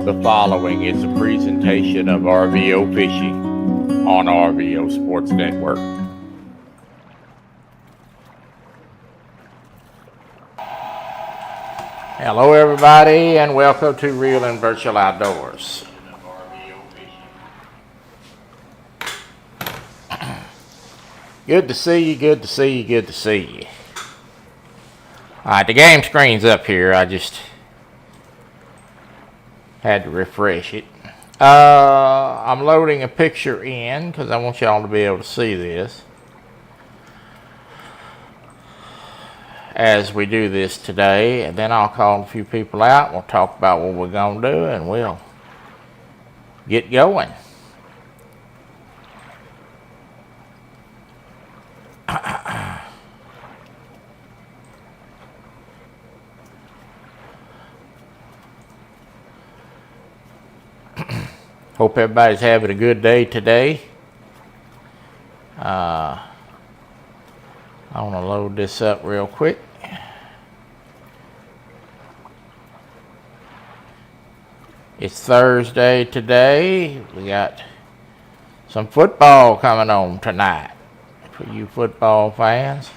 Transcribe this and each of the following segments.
The following is a presentation of RVO Fishing on RVO Sports Network. Hello everybody and welcome to Real and Virtual Outdoors. Good to see you, good to see you, good to see you. Alright, the game screen's up here. I just had to refresh it. I'm loading a picture in because I want y'all to be able to see this as we do this today, and then I'll call a few people out. We'll talk about what we're going to do and we'll get going. Hope everybody's having a good day today. I want to load this up real quick. It's Thursday today. We got some football coming on tonight for you football fans.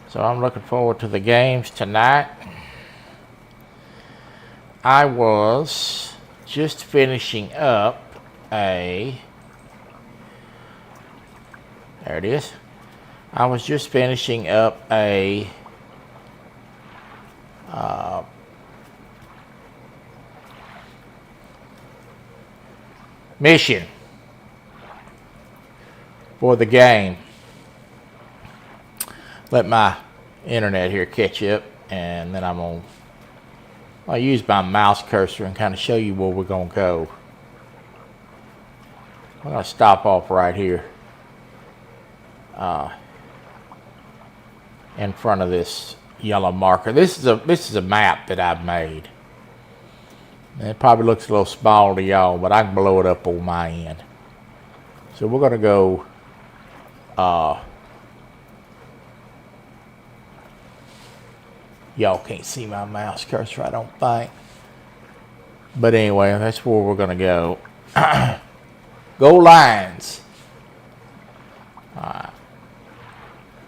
So I'm looking forward to the games tonight. I was just finishing up there it is. I was just finishing up a mission for the game. Let my internet here catch up, and then I'll use my mouse cursor and kind of show you where we're going to go. I'm going to stop off right here in front of this yellow marker. This is a map that I've made. It probably looks a little small to y'all, but I can blow it up on my end. So we're going to go y'all can't see my mouse cursor, I don't think. But anyway, that's where we're going to go. Go Lions.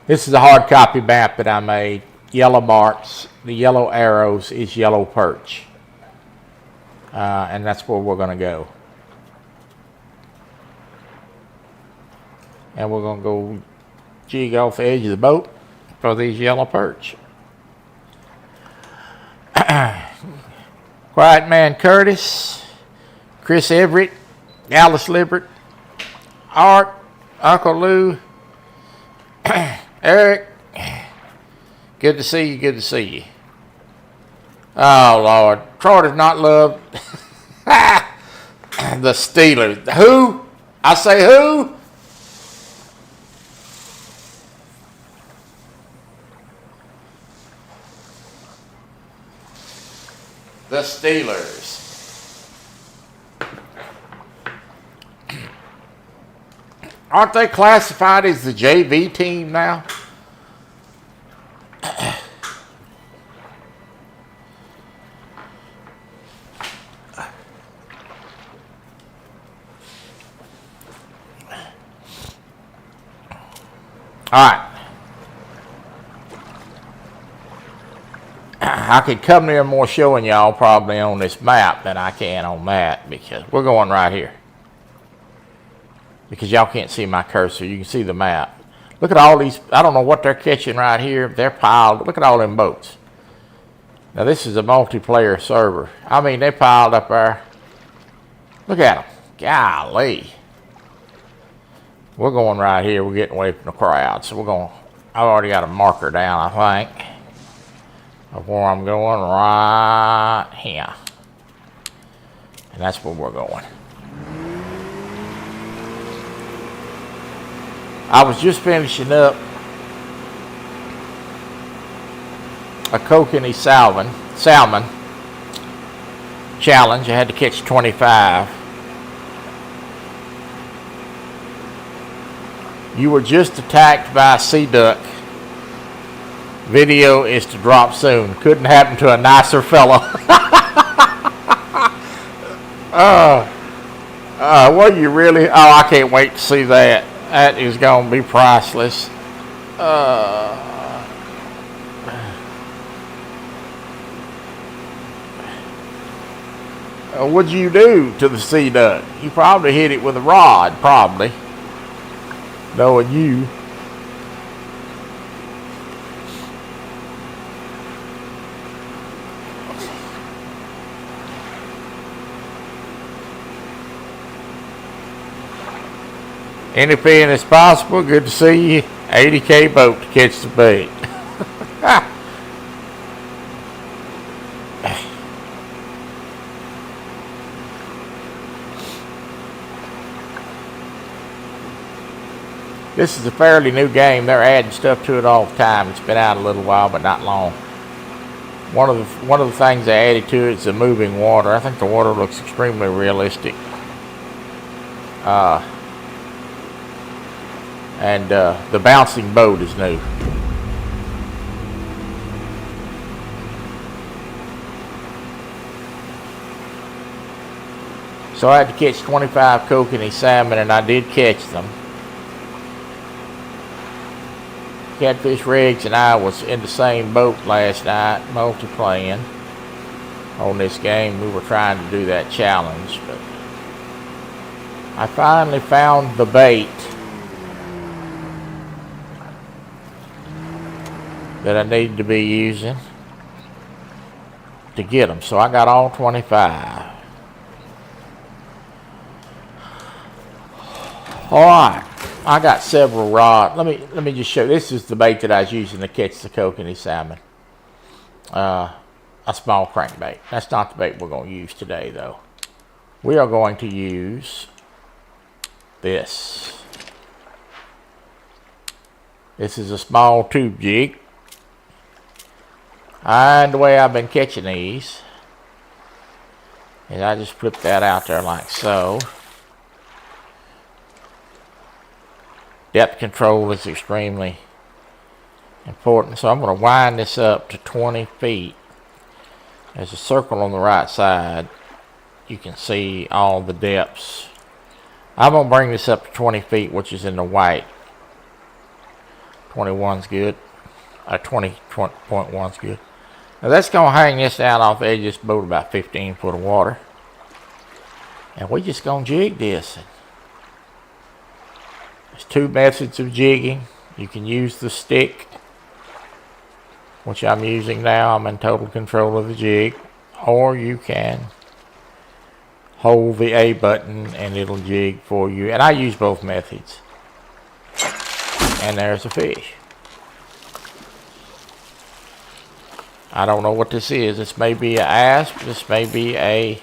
This is a hard copy map that I made. Yellow marks. The yellow arrows is yellow perch. And that's where we're going to go. And we're going to go jig off the edge of the boat for these yellow perch. Quiet Man Curtis, Chris Everett, Alice Libbert, Art, Uncle Lou, Eric, good to see you, good to see you. Oh, Lord, Troy does not love the Steelers. Who? I say who? The Steelers. Aren't they classified as the JV team now? All right. I could come near more showing y'all probably on this map than I can on that, because we're going right here. Because y'all can't see my cursor, you can see the map. Look at all these, I don't know what they're catching right here. They're piled, look at all them boats. Now this is a multiplayer server. I mean, they piled up there. Look at them, golly. We're going right here, we're getting away from the crowd. So we're going, I've already got a marker down, I think, of where I'm going, right here. And that's where we're going. I was just finishing up a kokanee salmon challenge. I had to catch 25. You were just attacked by a sea duck. Video is to drop soon. Couldn't happen to a nicer fella. What you really? Oh, I can't wait to see that. That is gonna be priceless. What'd you do to the sea duck? You probably hit it with a rod, probably. Knowing you. Any pin is possible. Good to see you. 80K boat to catch the bait. This is a fairly new game. They're adding stuff to it all the time. It's been out a little while, but not long. One of the things they added to it is the moving water. I think the water looks extremely realistic. And the bouncing boat is new. So I had to catch 25 kokanee salmon, and I did catch them. Catfish Riggs and I was in the same boat last night, multiplaying on this game. We were trying to do that challenge, but I finally found the bait that I need to be using to get them. So I got all 25. All right. I got several rods. Let me just show you. This is the bait that I was using to catch the kokanee salmon. A small crankbait. That's not the bait we're going to use today, though. We are going to use this. This is a small tube jig. And the way I've been catching these is I just flip that out there like so. Depth control is extremely important, so I'm going to wind this up to 20 feet. There's a circle on the right side. You can see all the depths. I'm going to bring this up to 20 feet, which is in the white. 21's good. 20.1's good. Now that's going to hang this down off the edge of this boat about 15 foot of water. And we're just going to jig this. There's two methods of jigging. You can use the stick, which I'm using now. I'm in total control of the jig. Or you can hold the A button and it'll jig for you. And I use both methods. And there's a fish. I don't know what this is. This may be an asp. This may be a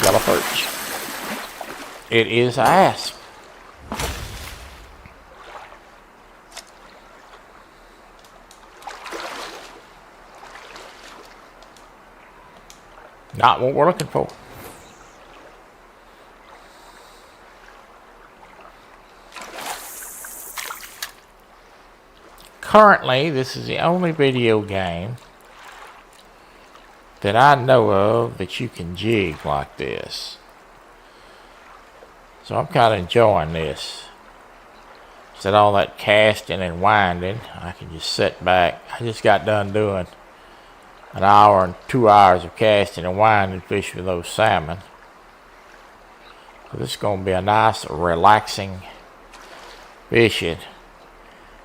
yellow perch. It is an asp. Not what we're looking for. Currently, this is the only video game that I know of that you can jig like this. So I'm kind of enjoying this. Instead of all that casting and winding, I can just sit back. I just got done doing an hour and 2 hours of casting and winding fish with those salmon. So this is going to be a nice, relaxing fishing.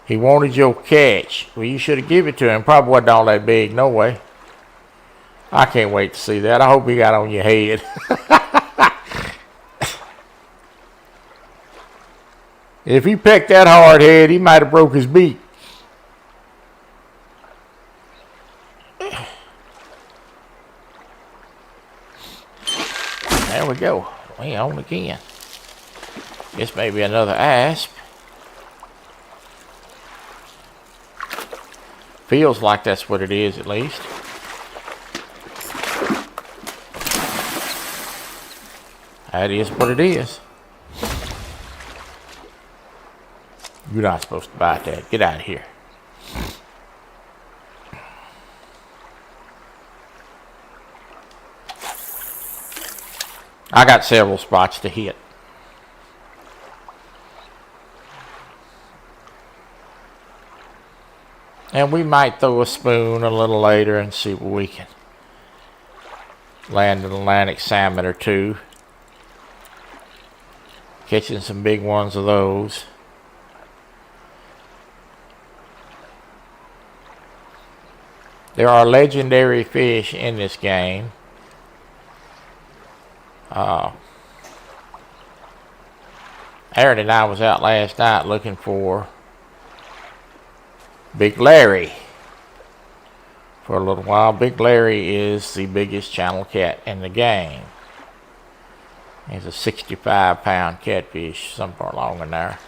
He wanted your catch. Well, you should have given it to him. Probably wasn't all that big, no way. I can't wait to see that. I hope he got on your head. If he pecked that hard head, he might have broke his beak. There we go. We on again. This may be another asp. Feels like that's what it is, at least. That is what it is. You're not supposed to bite that. Get out of here. I got several spots to hit. And we might throw a spoon a little later and see what we can land an Atlantic salmon or two. Catching some big ones of those. There are legendary fish in this game. Aaron and I was out last night looking for Big Larry for a little while. Big Larry is the biggest channel cat in the game. He's a 65-pound catfish, somewhere along in there.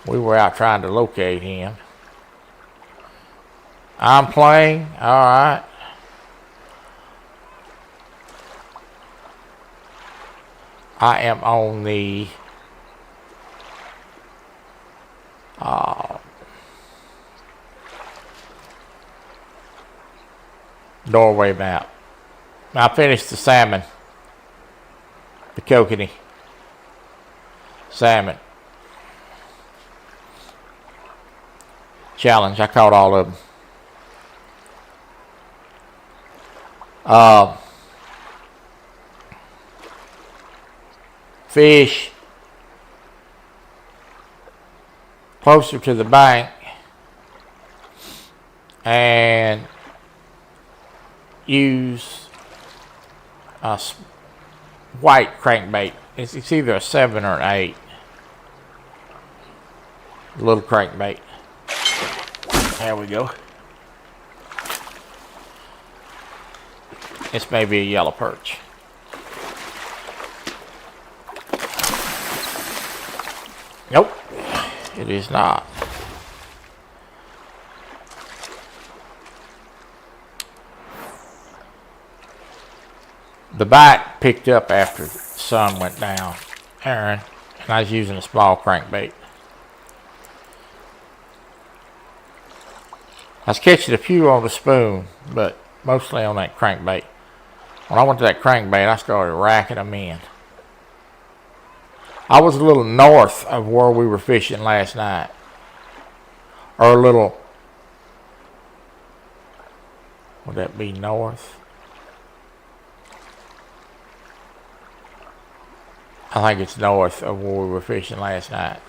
We were out trying to locate him. I'm playing. All right. I am on the Norway map. I finished the salmon, the kokanee salmon challenge. I caught all of them. Fish closer to the bank and use a white crankbait. It's either a 7 or an 8. A little crankbait. There we go. This may be a yellow perch. Nope, it is not. The bite picked up after the sun went down, Aaron, and I was using a small crankbait. I was catching a few on the spoon, but mostly on that crankbait. When I went to that crankbait, I started racking them in. I was a little north of where we were fishing last night. Or a little, would that be north? I think it's north of where we were fishing last night.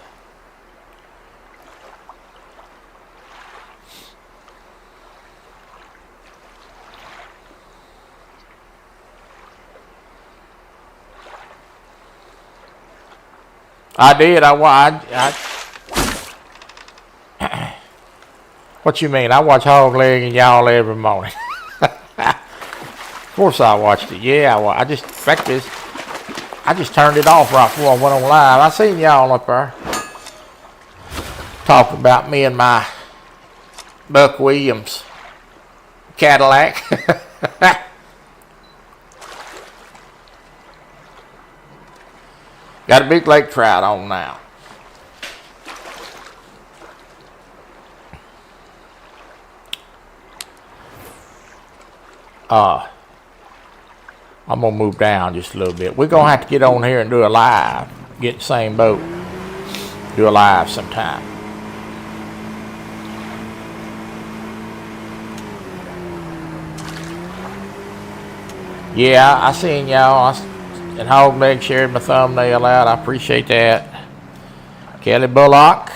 I did. What you mean? I watch Hog Leg and y'all every morning. Of course I watched it. Yeah, I just turned it off right before I went on live. I seen y'all up there talk about me and my Buck Williams Cadillac. Got a big lake trout on now. I'm gonna move down just a little bit. We're gonna have to get on here and do a live. Get the same boat. Do a live sometime. Yeah, I seen y'all. And Hog Leg shared my thumbnail out. I appreciate that. Kelly Bullock.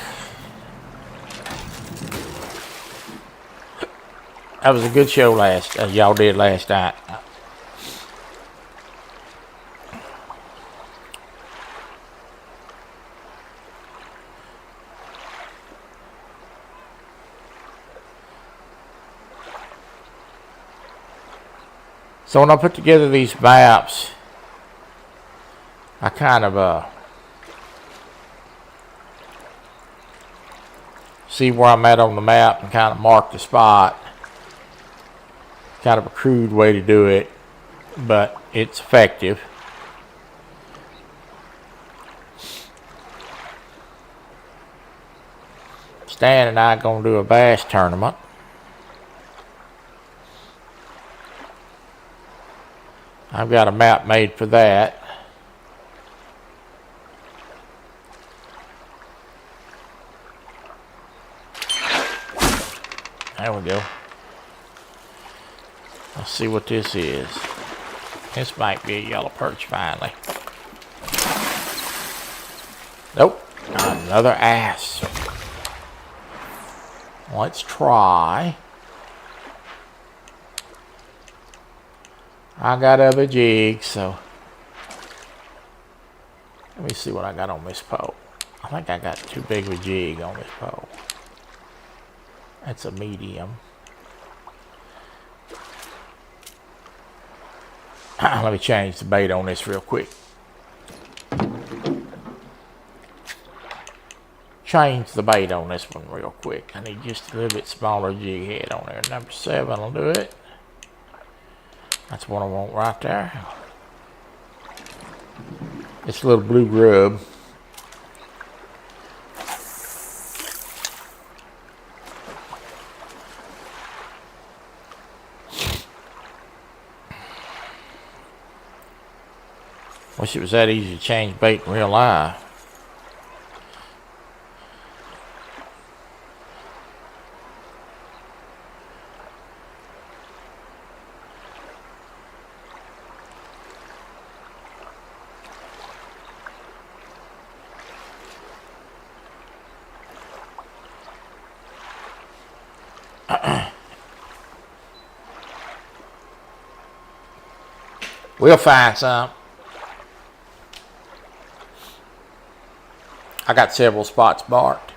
That was a good show y'all did last night. So when I put together these maps, I kind of see where I'm at on the map and kind of mark the spot. Kind of a crude way to do it, but it's effective. Stan and I are going to do a bass tournament. I've got a map made for that. There we go. Let's see what this is. This might be a yellow perch finally. Nope. Another ass. Let's try. I got other jigs, so let me see what I got on this pole. I think I got too big of a jig on this pole. That's a medium. Let me change the bait on this real quick. Change the bait on this one real quick. I need just a little bit smaller jig head on there. Number 7 will do it. That's what I want right there. It's a little blue grub. Wish it was that easy to change bait in real life. We'll find some. I got several spots marked.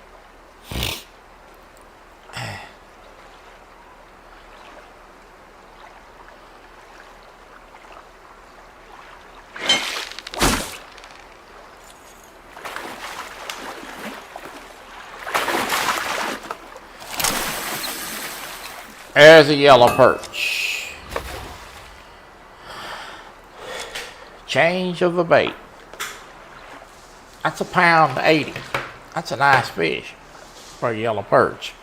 There's a yellow perch. Change of the bait. That's £1.80. That's a nice fish for a yellow perch.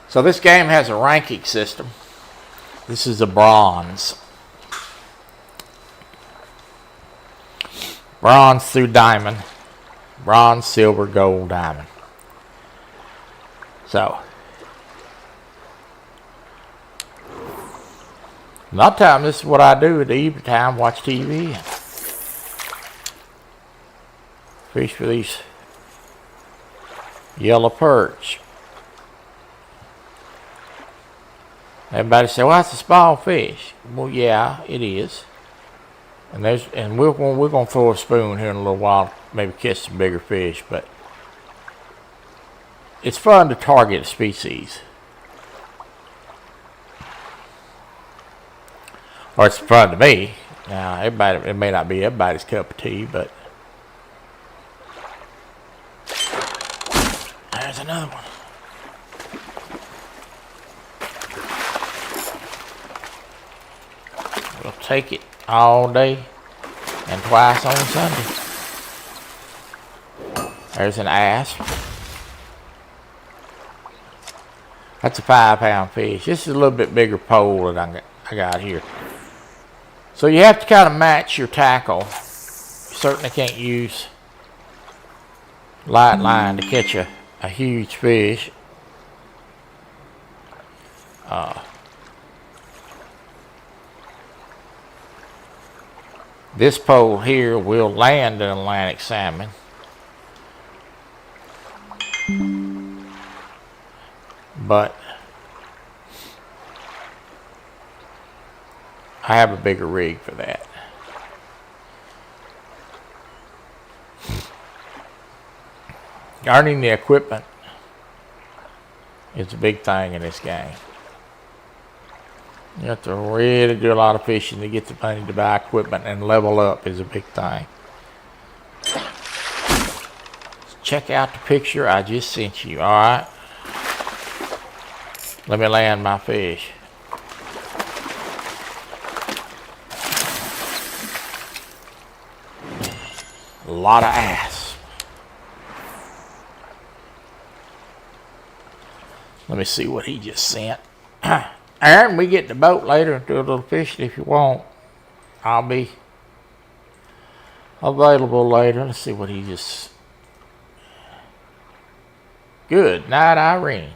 So this game has a ranking system. This is a bronze. Bronze through diamond. Bronze, silver, gold, diamond. So, a lot of times this is what I do at the evening time, watch TV. Fish for these yellow perch. Everybody say, well, that's a small fish. Well, yeah, it is. And we're going to throw a spoon here in a little while, maybe catch some bigger fish, but it's fun to target a species. Or it's fun to me. Now, it may not be everybody's cup of tea, but there's another one. We'll take it all day and twice on Sunday. There's an asp. That's a 5-pound fish. This is a little bit bigger pole that I got here. So you have to kind of match your tackle. You certainly can't use light line to catch a huge fish. This pole here will land an Atlantic salmon. But I have a bigger rig for that. Earning the equipment is a big thing in this game. You have to really do a lot of fishing to get the money to buy equipment, and level up is a big thing. Check out the picture I just sent you, alright? Let me land my fish. A lot of asp. Let me see what he just sent. Aaron, we get in the boat later and do a little fishing if you want. I'll be available later. Let's see what he just... Good night, Irene.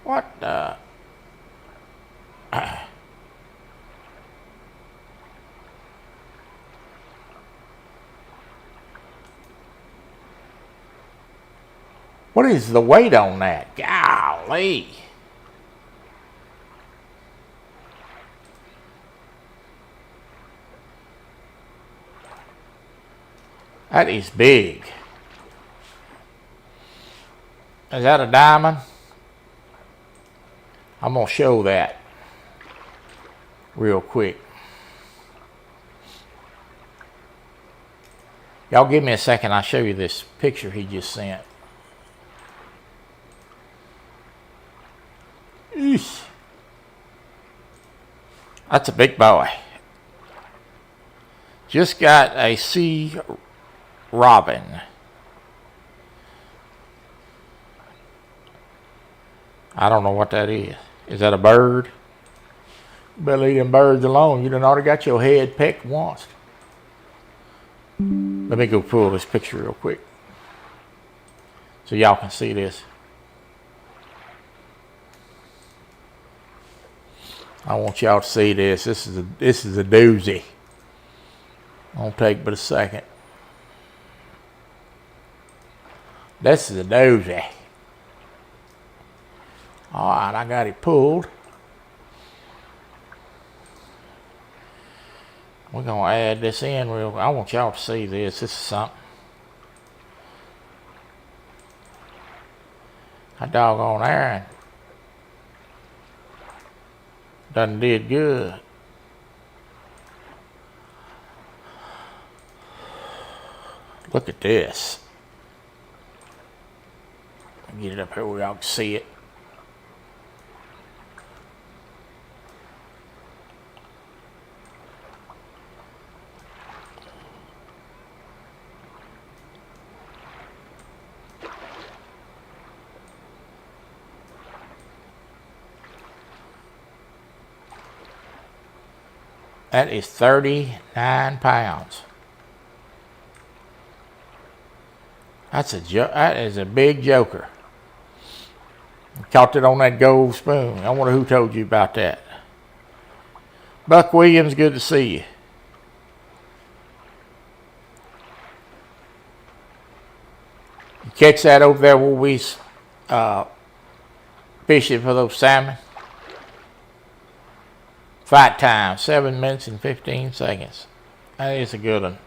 What the... What is the weight on that? Golly. That is big. Is that a diamond? I'm going to show that real quick. Y'all give me a second. I'll show you this picture he just sent. Eesh. That's a big boy. Just got a sea robin. I don't know what that is. Is that a bird? You better leave them birds alone. You done already got your head pecked once. Let me go pull this picture real quick so y'all can see this. I want y'all to see this. This is a doozy. Won't take but a second. This is a doozy. All right, I got it pulled. We're gonna add this in real. I want y'all to see this. This is something. That doggone Aaron done did good. Look at this. Get it up here where y'all can see it. That is 39 pounds. That is a big joker. Caught it on that gold spoon. I wonder who told you about that. Buck Williams, good to see you. You catch that over there where we fishing for those salmon? Fight time, 7 minutes and 15 seconds. That is a good one.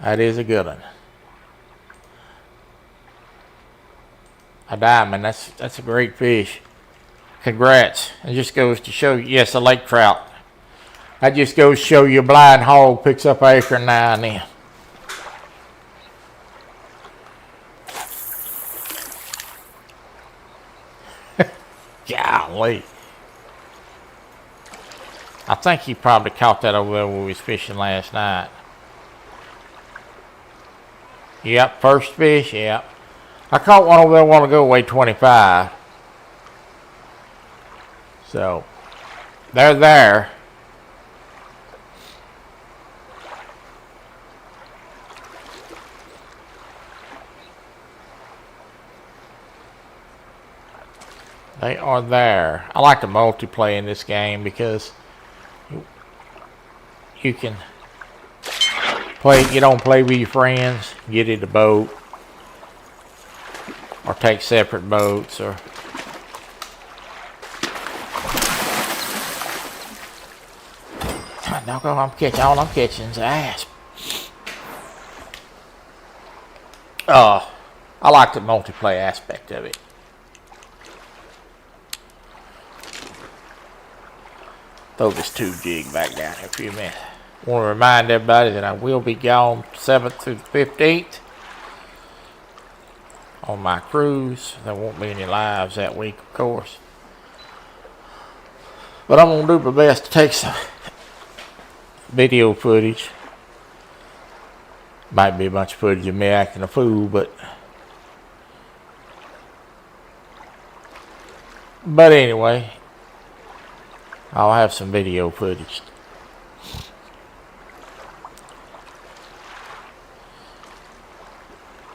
That is a good one. A diamond, that's a great fish. Congrats. It just goes to show you, yes, a lake trout. That just goes to show you a blind hog picks up an acre now and then. Golly. I think he probably caught that over there when we was fishing last night. Yep, first fish, yep. I caught one over there a while ago, weighed 25. So, they're there. They are there. I like to multiplayer in this game because you can play, get on play with your friends, get in the boat, or take separate boats, or doggone, all I'm catching is asp. I like the multiplayer aspect of it. Throw this tube jig back down here for a minute. I want to remind everybody that I will be gone 7th through the 15th on my cruise. There won't be any lives that week, of course. But I'm going to do my best to take some video footage. Might be a bunch of footage of me acting a fool, but anyway, I'll have some video footage.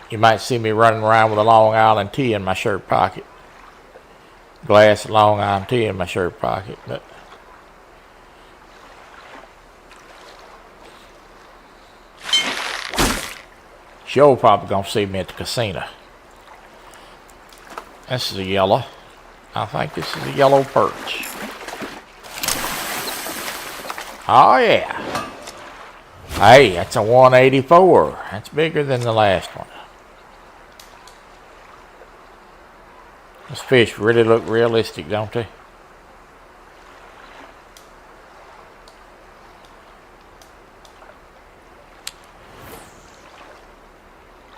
You might see me running around with a Long Island tea in my shirt pocket. Glass of Long Island tea in my shirt pocket. But you're probably going to see me at the casino. This is a yellow. I think this is a yellow perch. Oh yeah. Hey, that's a 184. That's bigger than the last one. These fish really look realistic, don't they?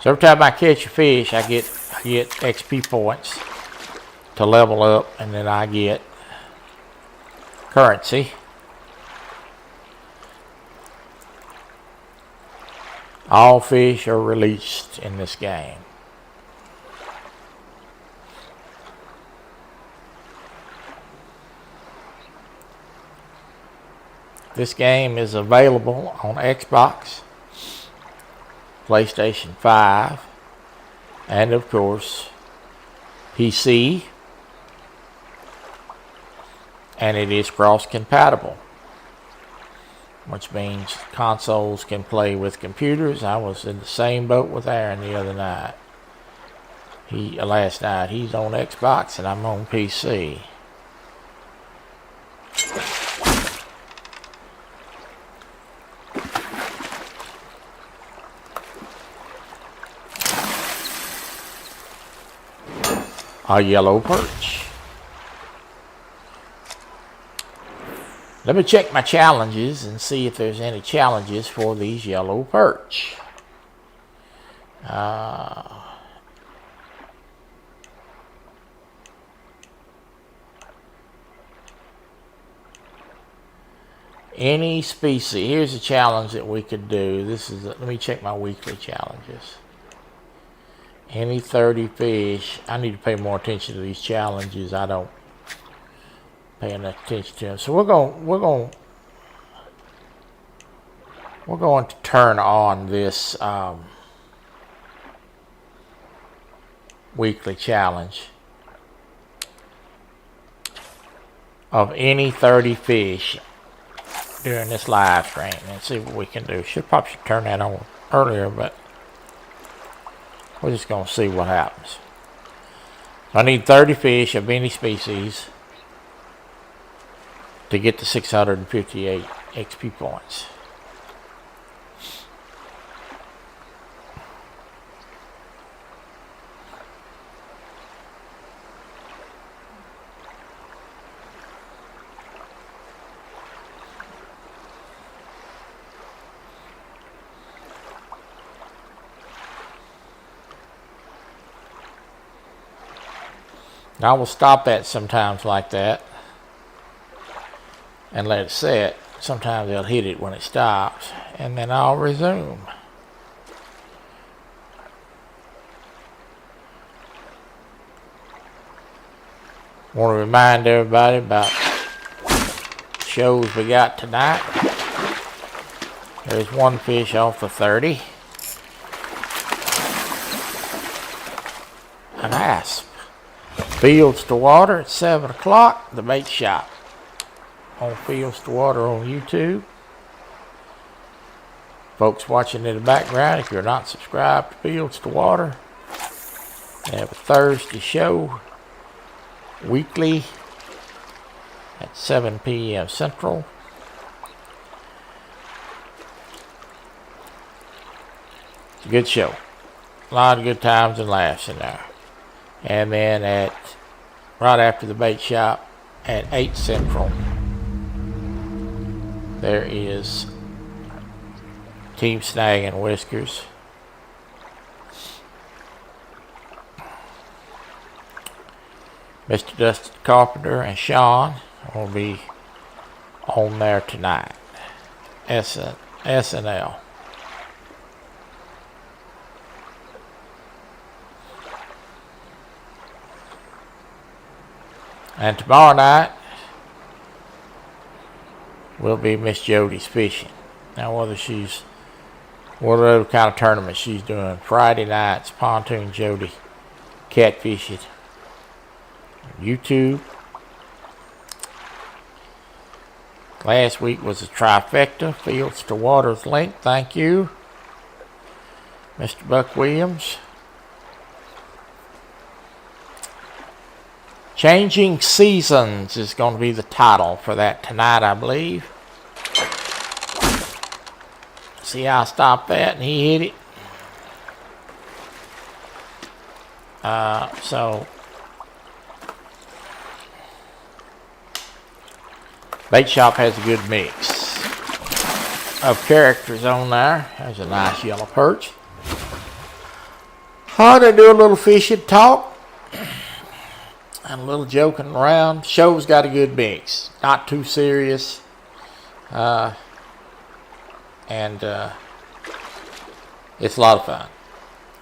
So every time I catch a fish, I get XP points to level up, and then I get currency. All fish are released in this game. This game is available on Xbox, PlayStation 5, and of course PC, and it is cross-compatible, which means consoles can play with computers. I was in the same boat with Aaron the other night. Last night, he's on Xbox and I'm on PC. A yellow perch. Let me check my challenges and see if there's any challenges for these yellow perch. Any species. Here's a challenge that we could do. Let me check my weekly challenges. Any 30 fish. I need to pay more attention to these challenges. I don't pay enough attention to them. So we're going to turn on this weekly challenge of any 30 fish during this live stream and see what we can do. Probably should turn that on earlier, but we're just going to see what happens. I need 30 fish of any species to get to 658 XP points. I will stop at sometimes like that and let it set. Sometimes they'll hit it when it stops, and then I'll resume. Want to remind everybody about shows we got tonight. There's one fish off the 30. An asp. Fields to Water at 7 o'clock, the bait shop. On Fields to Water on YouTube. Folks watching in the background, if you're not subscribed to Fields to Water, they have a Thursday show weekly at 7 p.m. Central. It's a good show. A lot of good times and laughs in there. And then right after the bait shop at 8 Central, There is Team Snag and Whiskers. Mr. Dustin Carpenter and Sean will be on there tonight. SNL. And tomorrow night will be Miss Jody's fishing. Now what other kind of tournament she's doing. Friday nights, Pontoon Jody catfishing. YouTube. Last week was a trifecta, Fields to Waters link. Thank you, Mr. Buck Williams. Changing Seasons is going to be the title for that tonight, I believe. See how I stopped that and he hit it. So Bait Shop has a good mix of characters on there. There's a nice yellow perch. I'm going to do a little fishing talk and a little joking around. Show's got a good mix. Not too serious. And it's a lot of fun.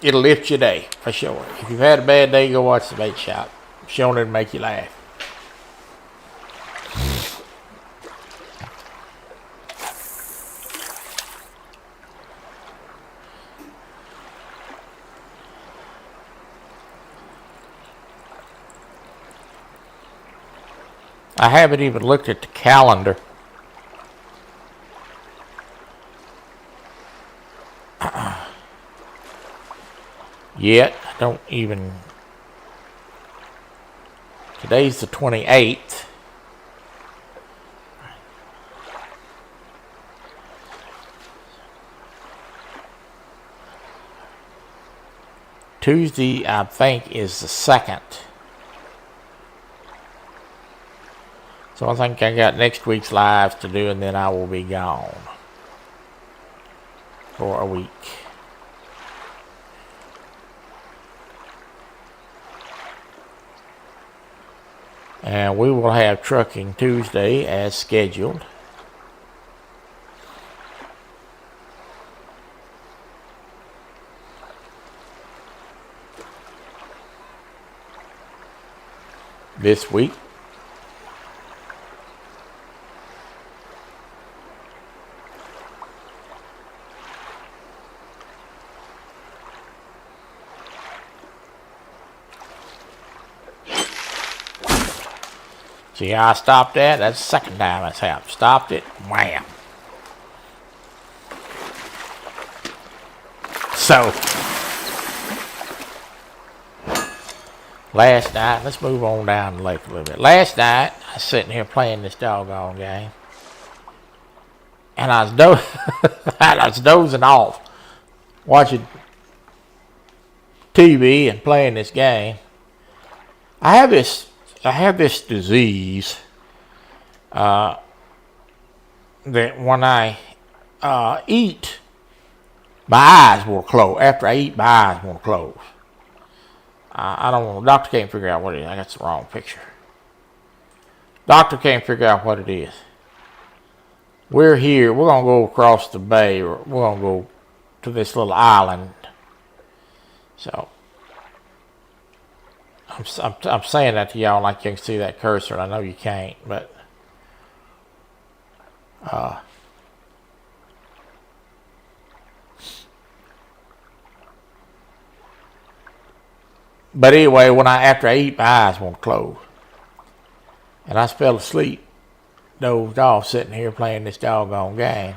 It'll lift your day, for sure. If you've had a bad day, go watch the Bait Shop. Sure, it'll make you laugh. I haven't even looked at the calendar. Yet. I don't even. Today's the 28th. Tuesday, I think, is the 2nd. So I think I got next week's lives to do, and then I will be gone for a week. And we will have Trucking Tuesday as scheduled. This week. See how I stopped that? That's the second time that's happened. Stopped it, wham. So, last night, let's move on down the lake a little bit. Last night, I was sitting here playing this doggone game. And I was dozing off, watching TV and playing this game. I have this disease that when I eat, my eyes will close. After I eat, my eyes won't close. I don't know. Doctor can't figure out what it is. I got the wrong picture. Doctor can't figure out what it is. We're here. We're going to go across the bay. Or we're going to go to this little island. So I'm saying that to y'all like you can see that cursor, and I know you can't, but anyway, after I eat, my eyes won't close, and I fell asleep, dozed off, sitting here playing this doggone game,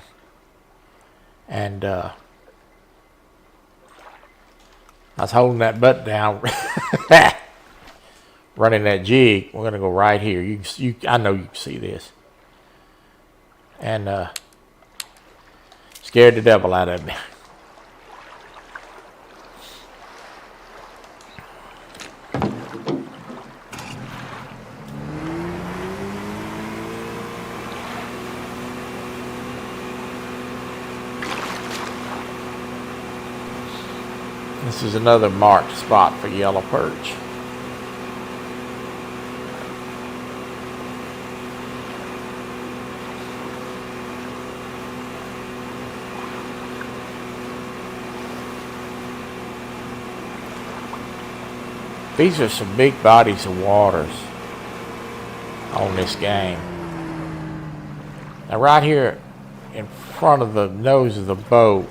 and I was holding that butt down. Running that jig. We're gonna go right here. I know you can see this, and scared the devil out of me. This is another marked spot for yellow perch. These are some big bodies of waters on this game. Now right here in front of the nose of the boat,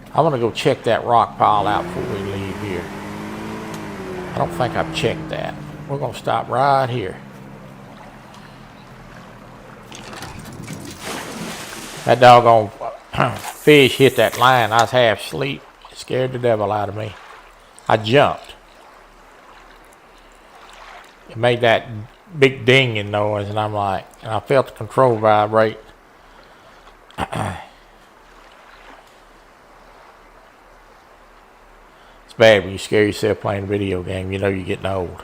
I'm gonna go check that rock pile out before we leave here. I don't think I've checked that. We're gonna stop right here. That doggone fish hit that line. I was half asleep. It scared the devil out of me. I jumped. It made that big dinging noise, and I'm like, and I felt the control vibrate. It's bad when you scare yourself playing a video game. You know you're getting old.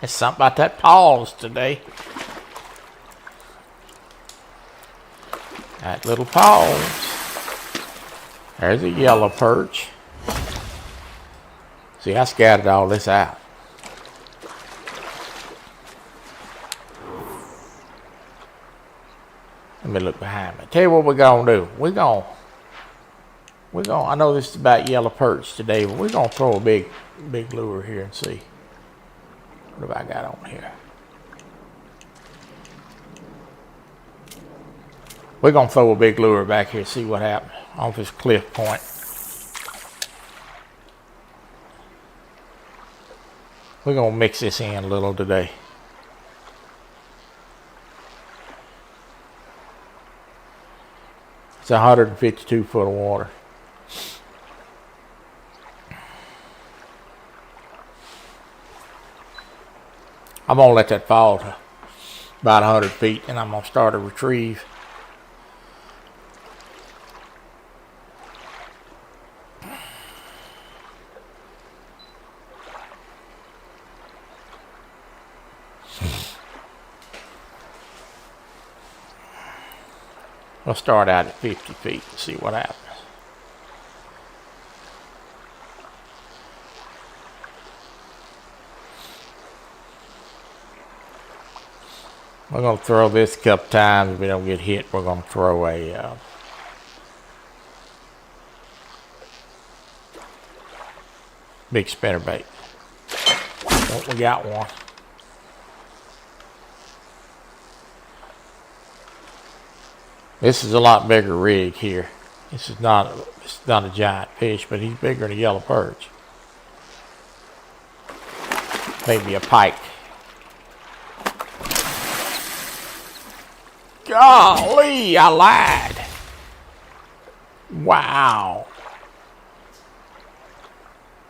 There's something about that pause today. That little pause. There's a yellow perch. See, I scattered all this out. Let me look behind me. Tell you what we're gonna do. We're gonna. I know this is about yellow perch today, but we're gonna throw a big lure here and see. What have I got on here? We're going to throw a big lure back here and see what happens off this cliff point. We're going to mix this in a little today. It's 152 foot of water. I'm going to let that fall to about 100 feet, and I'm going to start a retrieve. We'll start out at 50 feet and see what happens. We're going to throw this a couple times. If we don't get hit, we're going to throw a big spinnerbait. Oh, we got one. This is a lot bigger rig here. This is not a giant fish, but he's bigger than a yellow perch. Maybe a pike. Golly, I lied. Wow.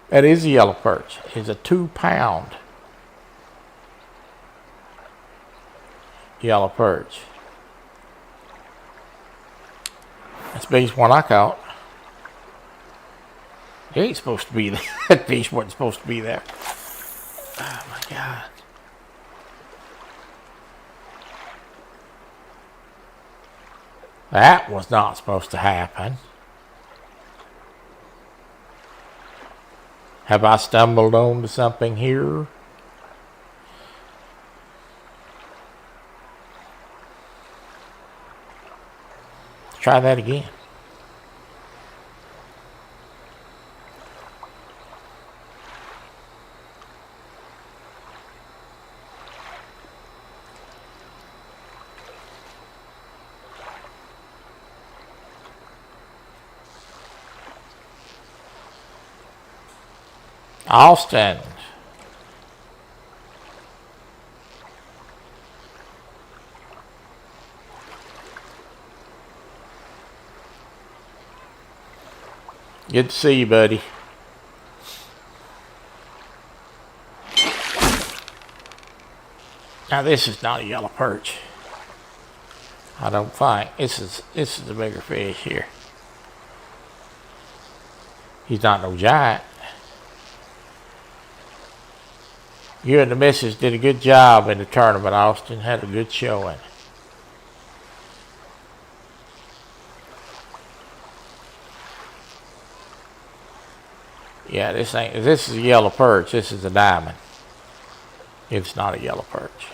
That is a yellow perch. It's a 2-pound yellow perch. That's the biggest one I caught. He ain't supposed to be there. That fish wasn't supposed to be there. Oh my God. That was not supposed to happen. Have I stumbled onto something here? Let's try that again. Austin. Good to see you, buddy. Now this is not a yellow perch. I don't think. This is a bigger fish here. He's not no giant. You and the missus did a good job in the tournament, Austin. Had a good showing. Yeah, this is a yellow perch. This is a diamond. It's not a yellow perch.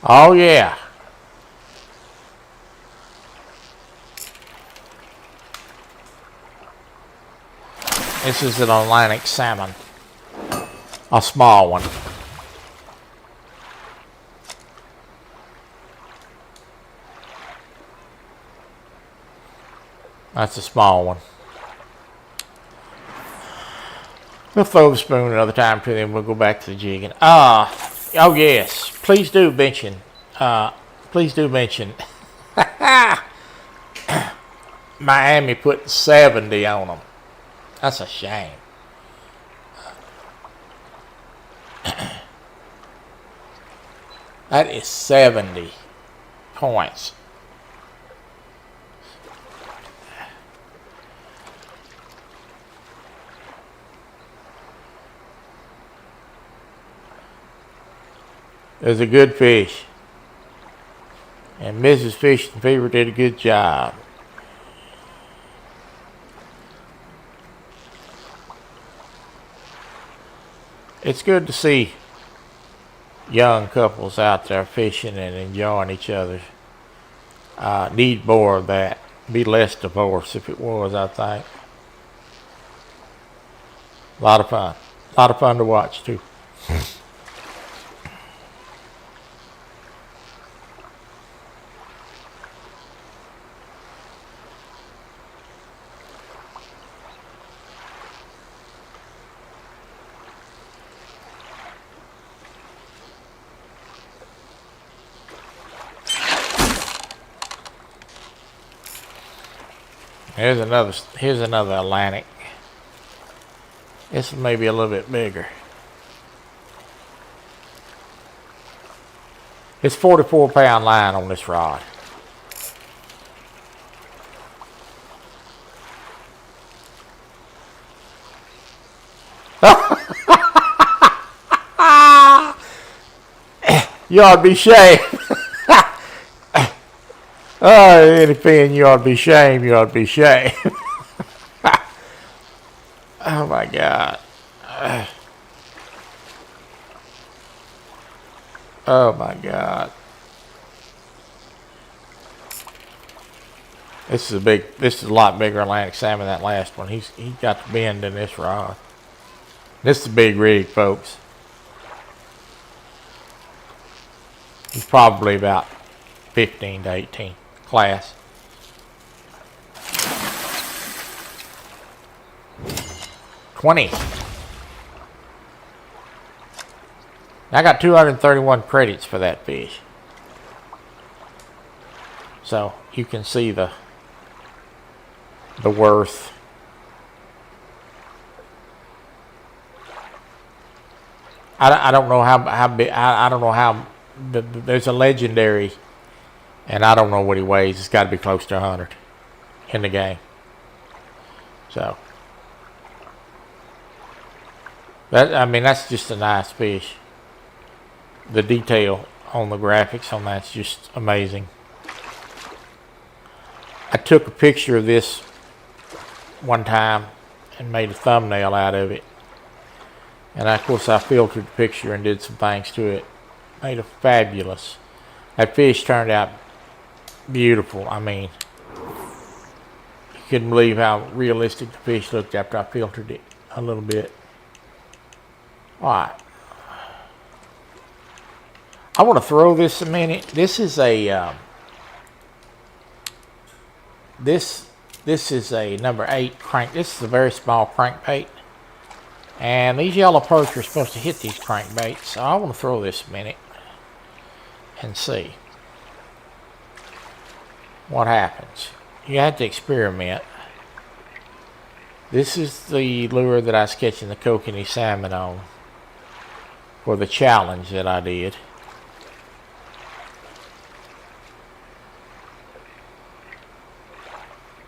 Oh yeah. This is an Atlantic salmon. A small one. That's a small one. We'll throw the spoon another time to them. We'll go back to the jigging. Oh yes. Please do mention. Miami put 70 on them. That's a shame. That is 70 points. It was a good fish. And Mrs. Fish and Fever did a good job. It's good to see young couples out there fishing and enjoying each other. Need more of that. Be less divorce if it was, I think. A lot of fun. A lot of fun to watch, too. Here's another Atlantic. This may be a little bit bigger. It's 44-pound line on this rod. You ought to be ashamed. Oh, anything you ought to be ashamed, you ought to be ashamed. Oh my God. Oh my God. This is a lot bigger Atlantic salmon than that last one. He got the bend in this rod. This is a big rig, folks. He's probably about 15 to 18 class. $20. I got 231 credits for that fish. So you can see the worth. I don't know how big. I don't know how. There's a legendary, and I don't know what he weighs. It's got to be close to 100 in the game. So that's just a nice fish. The detail on the graphics on that's just amazing. I took a picture of this one time and made a thumbnail out of it. And of course I filtered the picture and did some things to it. Made a fabulous. That fish turned out beautiful. I mean, you couldn't believe how realistic the fish looked after I filtered it a little bit. Alright. I want to throw this a minute. This is a this is a number 8 crank. This is a very small crankbait, and these yellow perch are supposed to hit these crankbaits. So I want to throw this a minute and see what happens. You have to experiment. This is the lure that I was catching the kokanee salmon on for the challenge that I did.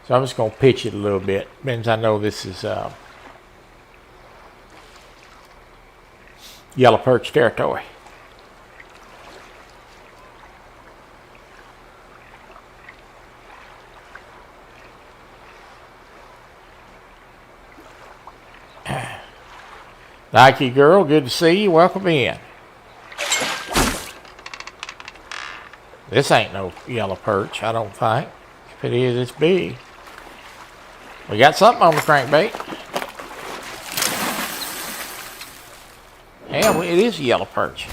So I'm just going to pitch it a little bit, since I know this is yellow perch territory. Nike girl, good to see you. Welcome in. This ain't no yellow perch, I don't think. If it is, it's big. We got something on the crankbait. Yeah, it is a yellow perch.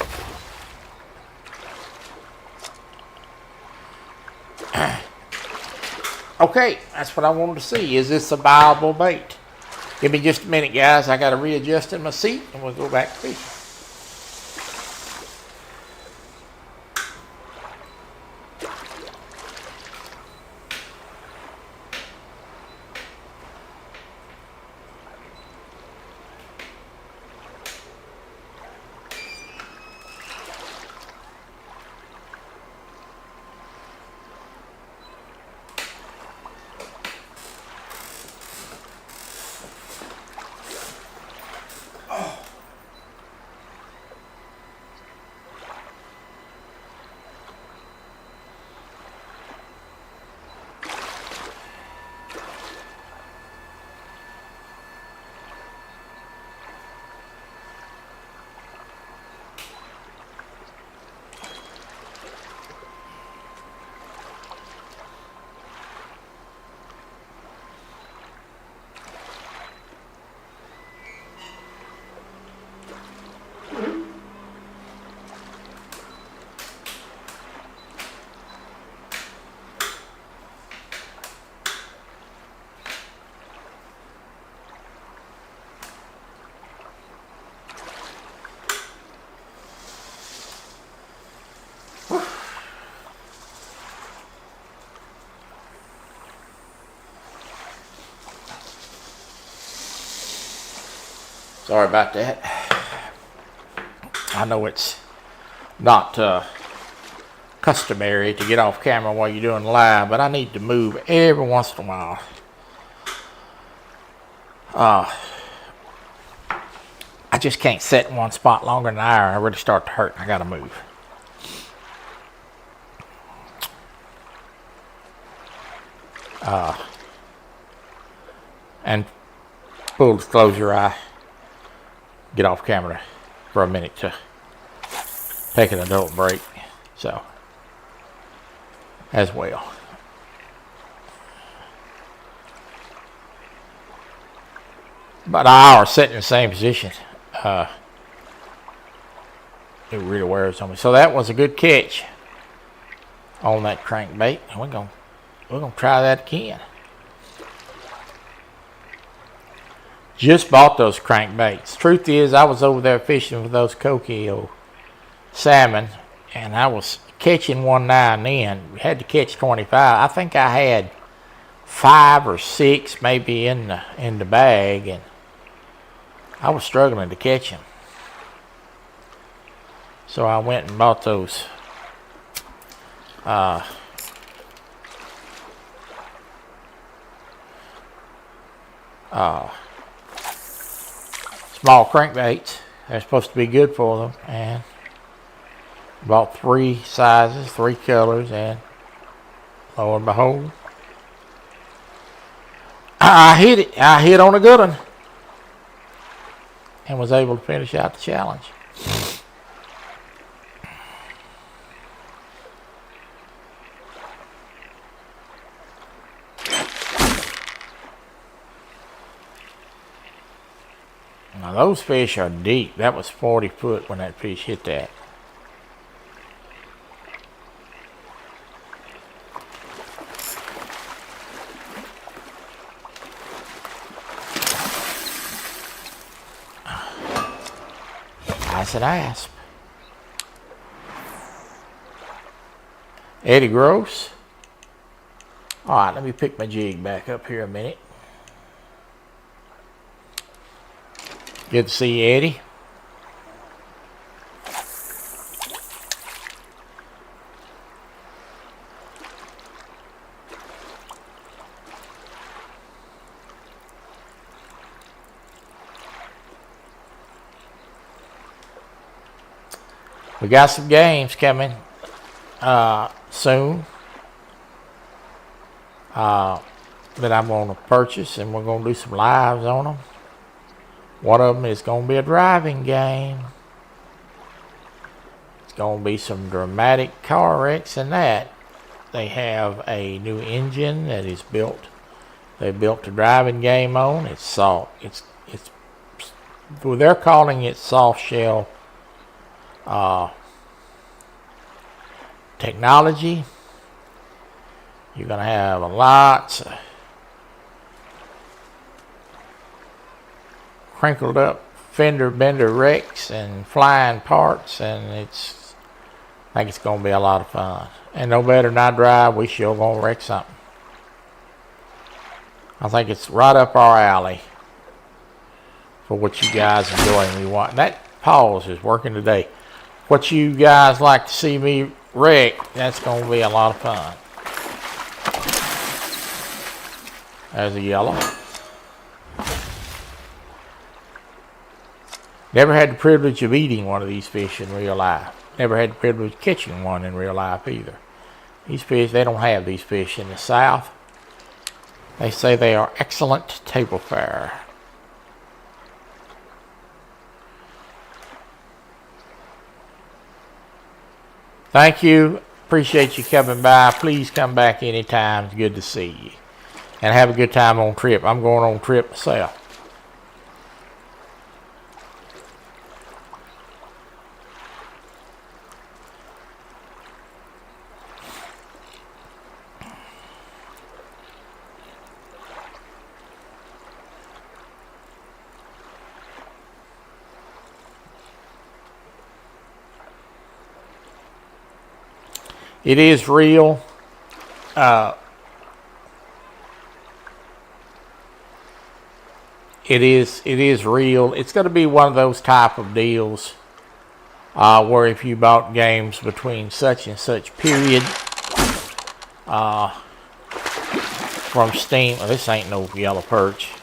Okay, that's what I wanted to see. Is this a viable bait? Give me just a minute, guys. I got to readjust in my seat, and we'll go back to fishing. Sorry about that. I know it's not customary to get off camera while you're doing live, but I need to move every once in a while. I just can't sit in one spot longer than an hour. I really start to hurt and I gotta move. And full disclosure, I get off camera for a minute to take an adult break, so as well. About an hour sitting in the same position, it really wears on me. So that was a good catch on that crankbait. We're gonna try that again. Just bought those crankbaits. Truth is, I was over there fishing with those kokanee salmon, and I was catching one now and then. We had to catch 25. I think I had 5 or 6 maybe in the bag, and I was struggling to catch them. So I went and bought those small crankbaits. They're supposed to be good for them, and bought 3 sizes, 3 colors, and lo and behold, I hit it. I hit on a good one and was able to finish out the challenge. Now those fish are deep. That was 40 foot when that fish hit that. Nice and asp. Eddie Gross. All right, let me pick my jig back up here a minute. Good to see you, Eddie. We got some games coming soon that I'm going to purchase, and we're going to do some lives on them. One of them is going to be a driving game. It's going to be some dramatic car wrecks and that. They have a new engine that is built. They built a driving game on. It's soft. It's well, they're calling it soft shell technology. You're going to have lots of crinkled up fender bender wrecks and flying parts, and I think it's going to be a lot of fun. And no better than I drive, we sure going to wreck something. I think it's right up our alley for what you guys enjoy and we want. That pause is working today. What you guys like to see me wreck, that's going to be a lot of fun. There's a yellow. Never had the privilege of eating one of these fish in real life. Never had the privilege of catching one in real life either. These fish, they don't have these fish in the South. They say they are excellent table fare. Thank you. Appreciate you coming by. Please come back anytime. It's good to see you. And have a good time on trip. I'm going on trip myself. It is real. It is real. It's going to be one of those type of deals where if you bought games between such and such period from Steam, well, this ain't no yellow perch.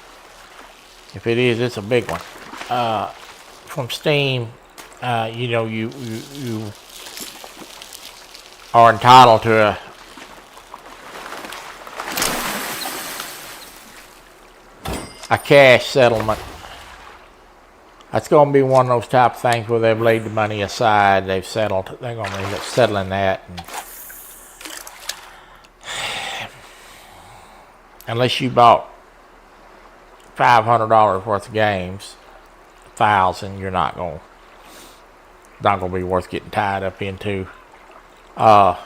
If it is, it's a big one. From Steam, you know, you are entitled to a cash settlement. That's going to be one of those type of things where they've laid the money aside, they've settled, they're going to end up settling that. And unless you bought $500 worth of games, $1,000, you're not going to be worth getting tied up into. I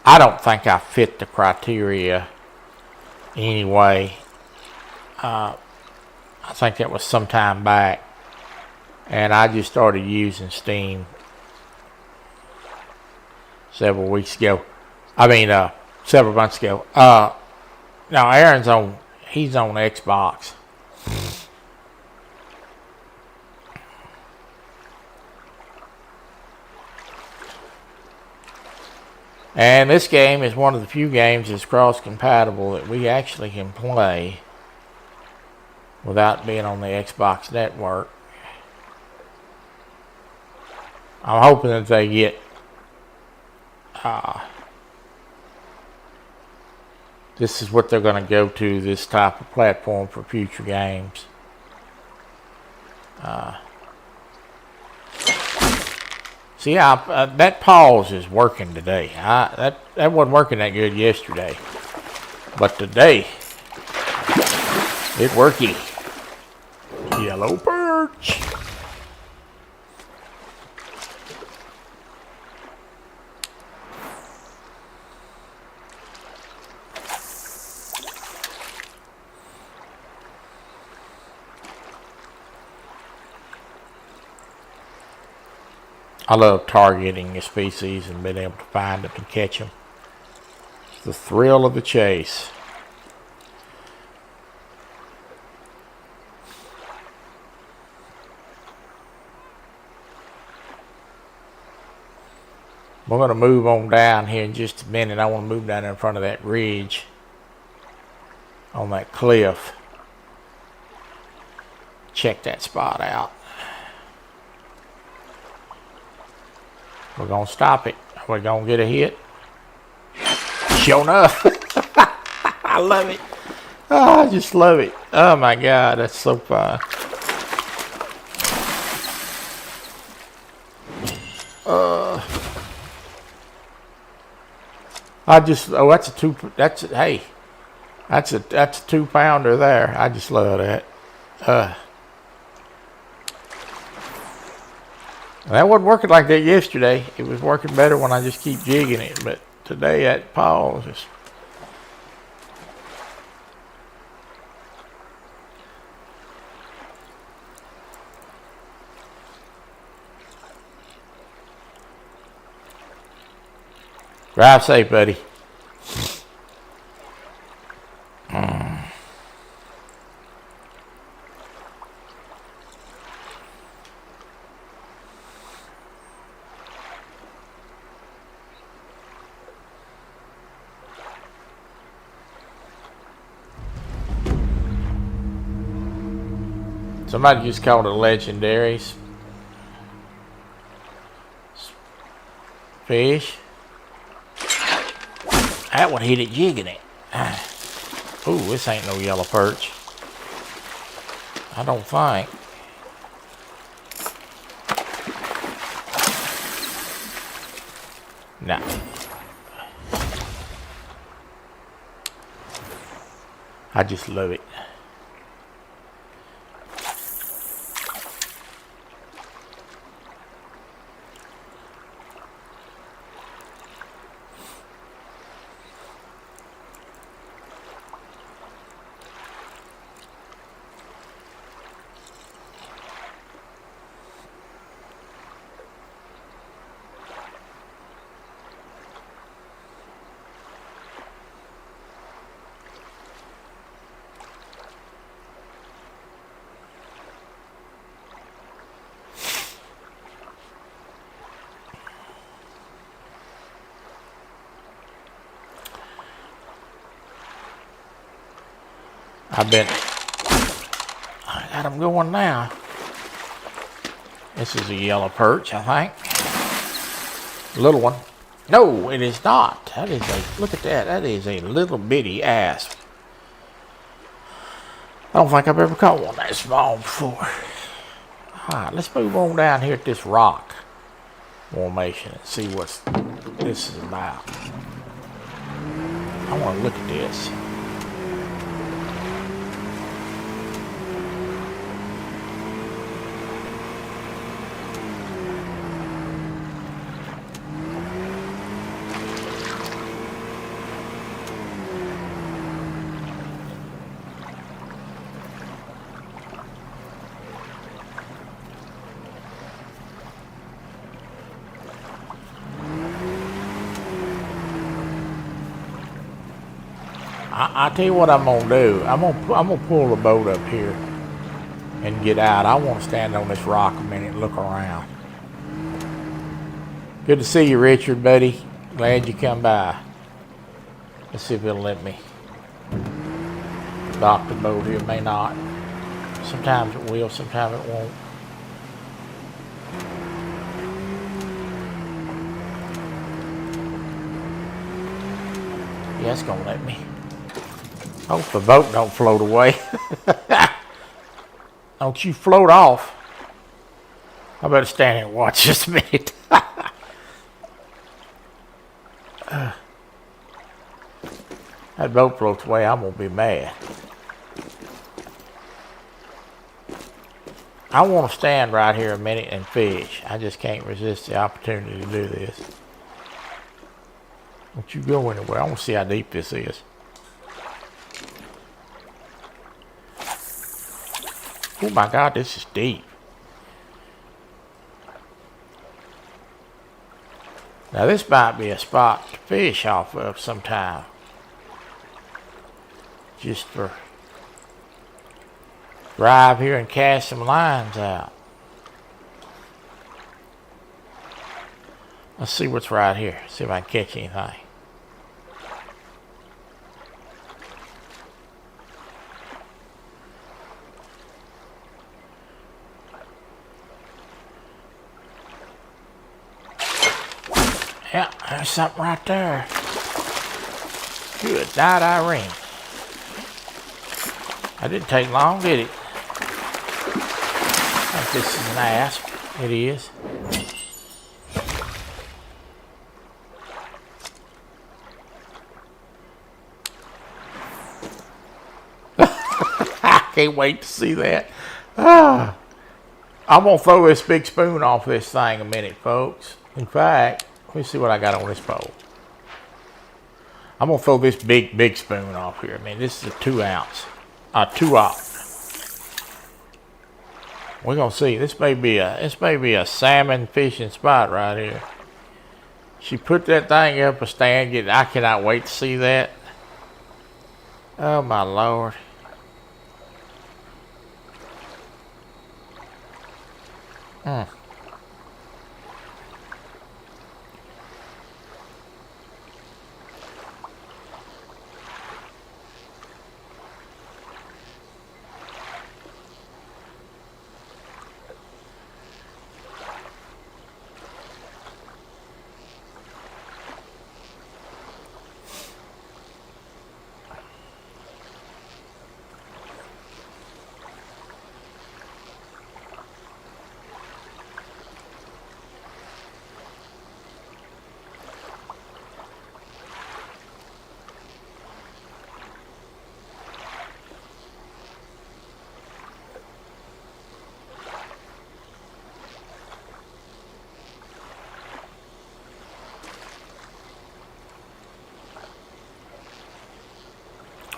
don't think I fit the criteria anyway. I think that was some time back, and I just started using Steam several weeks ago. I mean, several months ago. Now Aaron's he's on Xbox. And this game is one of the few games that's cross-compatible that we actually can play without being on the Xbox network. I'm hoping that they get this is what they're going to go to, this type of platform for future games. See, that pause is working today. That wasn't working that good yesterday, but today it's working. Yellow perch. I love targeting a species and being able to find them and catch them. It's the thrill of the chase. We're going to move on down here in just a minute. I want to move down in front of that ridge on that cliff. Check that spot out. We're going to stop it. We're going to get a hit. Sure enough. I love it. Oh, I just love it. Oh my God, that's so fun. That's a two. Hey, that's a 2-pounder there. I just love that. That wasn't working like that yesterday. It was working better when I just keep jigging it, but today that pause is. Drive safe, buddy. Somebody just called it legendary fish. That one hit it jigging it. Ooh, this ain't no yellow perch. I don't think. Nah. I just love it. I got them going now. This is a yellow perch, I think. Little one. No, it is not. That is a, look at that. That is a little bitty asp. I don't think I've ever caught one that small before. Alright, let's move on down here at this rock formation and see what this is about. I want to look at this. I tell you what I'm gonna do. I'm gonna pull the boat up here and get out. I want to stand on this rock a minute and look around. Good to see you, Richard, buddy. Glad you come by. Let's see if it'll let me dock the boat here. It may not. Sometimes it will, sometimes it won't. Yeah, it's gonna let me. Hope the boat don't float away. Don't you float off. I better stand here and watch just a minute. That boat floats away, I'm gonna be mad. I want to stand right here a minute and fish. I just can't resist the opportunity to do this. Don't you go anywhere. I want to see how deep this is. Oh my God, this is deep. Now this might be a spot to fish off of sometime. Just for drive here and cast some lines out. Let's see what's right here. See if I can catch anything. Yeah, there's something right there. Good night, Irene. That didn't take long, did it? I think this is an asp. It is. I can't wait to see that. I'm going to throw this big spoon off this thing a minute, folks. In fact, let me see what I got on this pole. I'm going to throw this big spoon off here. I mean, this is a 2 ounce. 2-aught. We're going to see. This may be a salmon fishing spot right here. She put that thing up a stand. I cannot wait to see that. Oh, my Lord.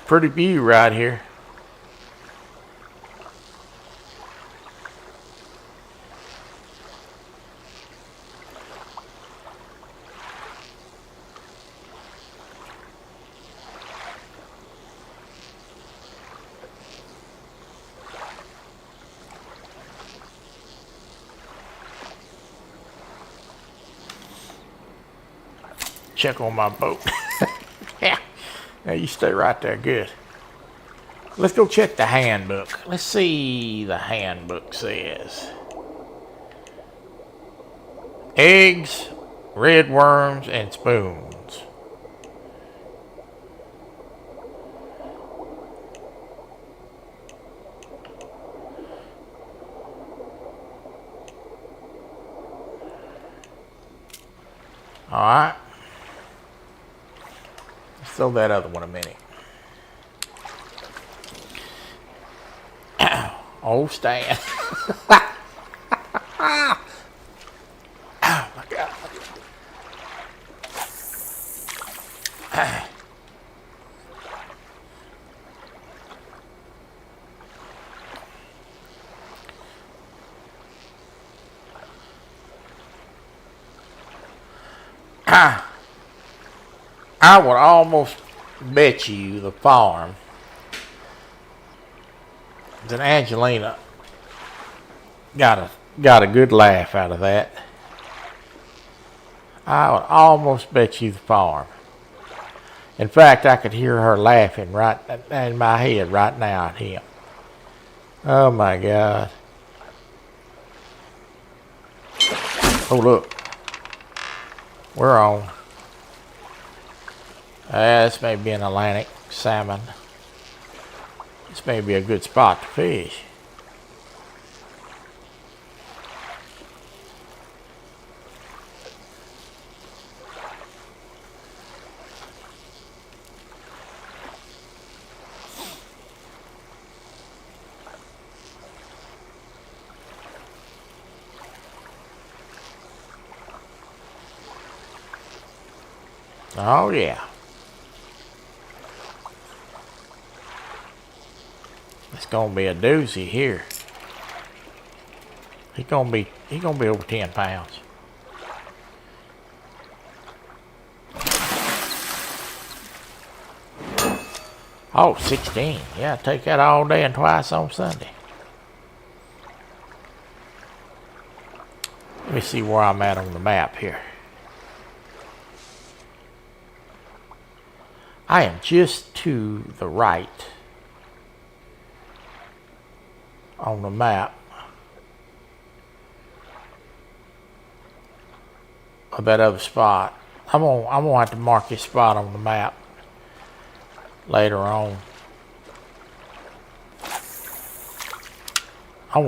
Pretty view right here. Check on my boat. Yeah. Now you stay right there. Good. Let's go check the handbook. Let's see the handbook says. Eggs, red worms, and spoons. All right. Let's throw that other one a minute. Oh, Stan. Oh, my God. I would almost bet you the farm that Angelina got a good laugh out of that. I would almost bet you the farm. In fact, I could hear her laughing right in my head right now at him. Oh my God. Oh look. We're on. This may be an Atlantic salmon. This may be a good spot to fish. Oh yeah. It's gonna be a doozy here. He's gonna be over 10 pounds. Oh, 16. Yeah, take that all day and twice on Sunday. Let me see where I'm at on the map here. I am just to the right on the map of that other spot. I'm gonna have to mark this spot on the map later on. I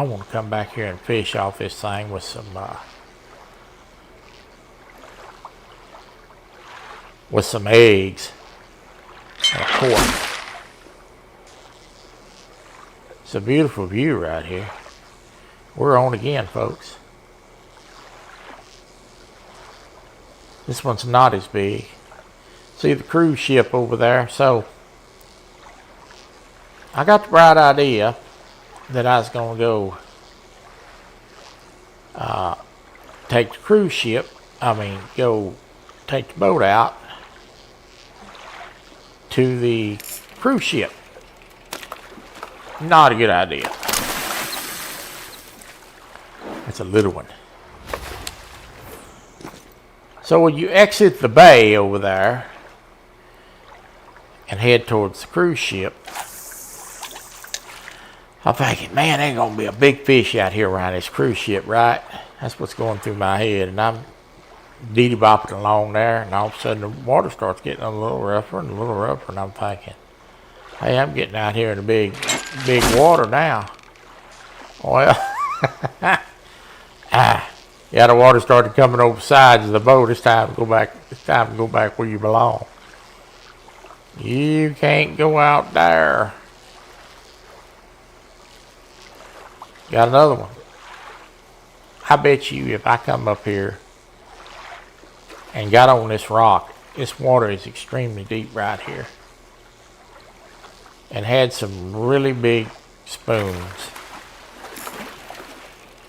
wanna come back here and fish off this thing with some eggs and a cork. It's a beautiful view right here. We're on again, folks. This one's not as big. See the cruise ship over there? So I got the bright idea that I was going to go take the cruise ship. Go take the boat out to the cruise ship. Not a good idea. It's a little one. So when you exit the bay over there and head towards the cruise ship, I'm thinking, man, there's going to be a big fish out here around this cruise ship, right? That's what's going through my head. And I'm dee-bopping along there, and all of a sudden the water starts getting a little rougher and a little rougher, and I'm thinking, hey, I'm getting out here in the big water now. Well, yeah, the water started coming over the sides of the boat. It's time to go back. It's time to go back where you belong. You can't go out there. Got another one. I bet you if I come up here and got on this rock, this water is extremely deep right here, and had some really big spoons,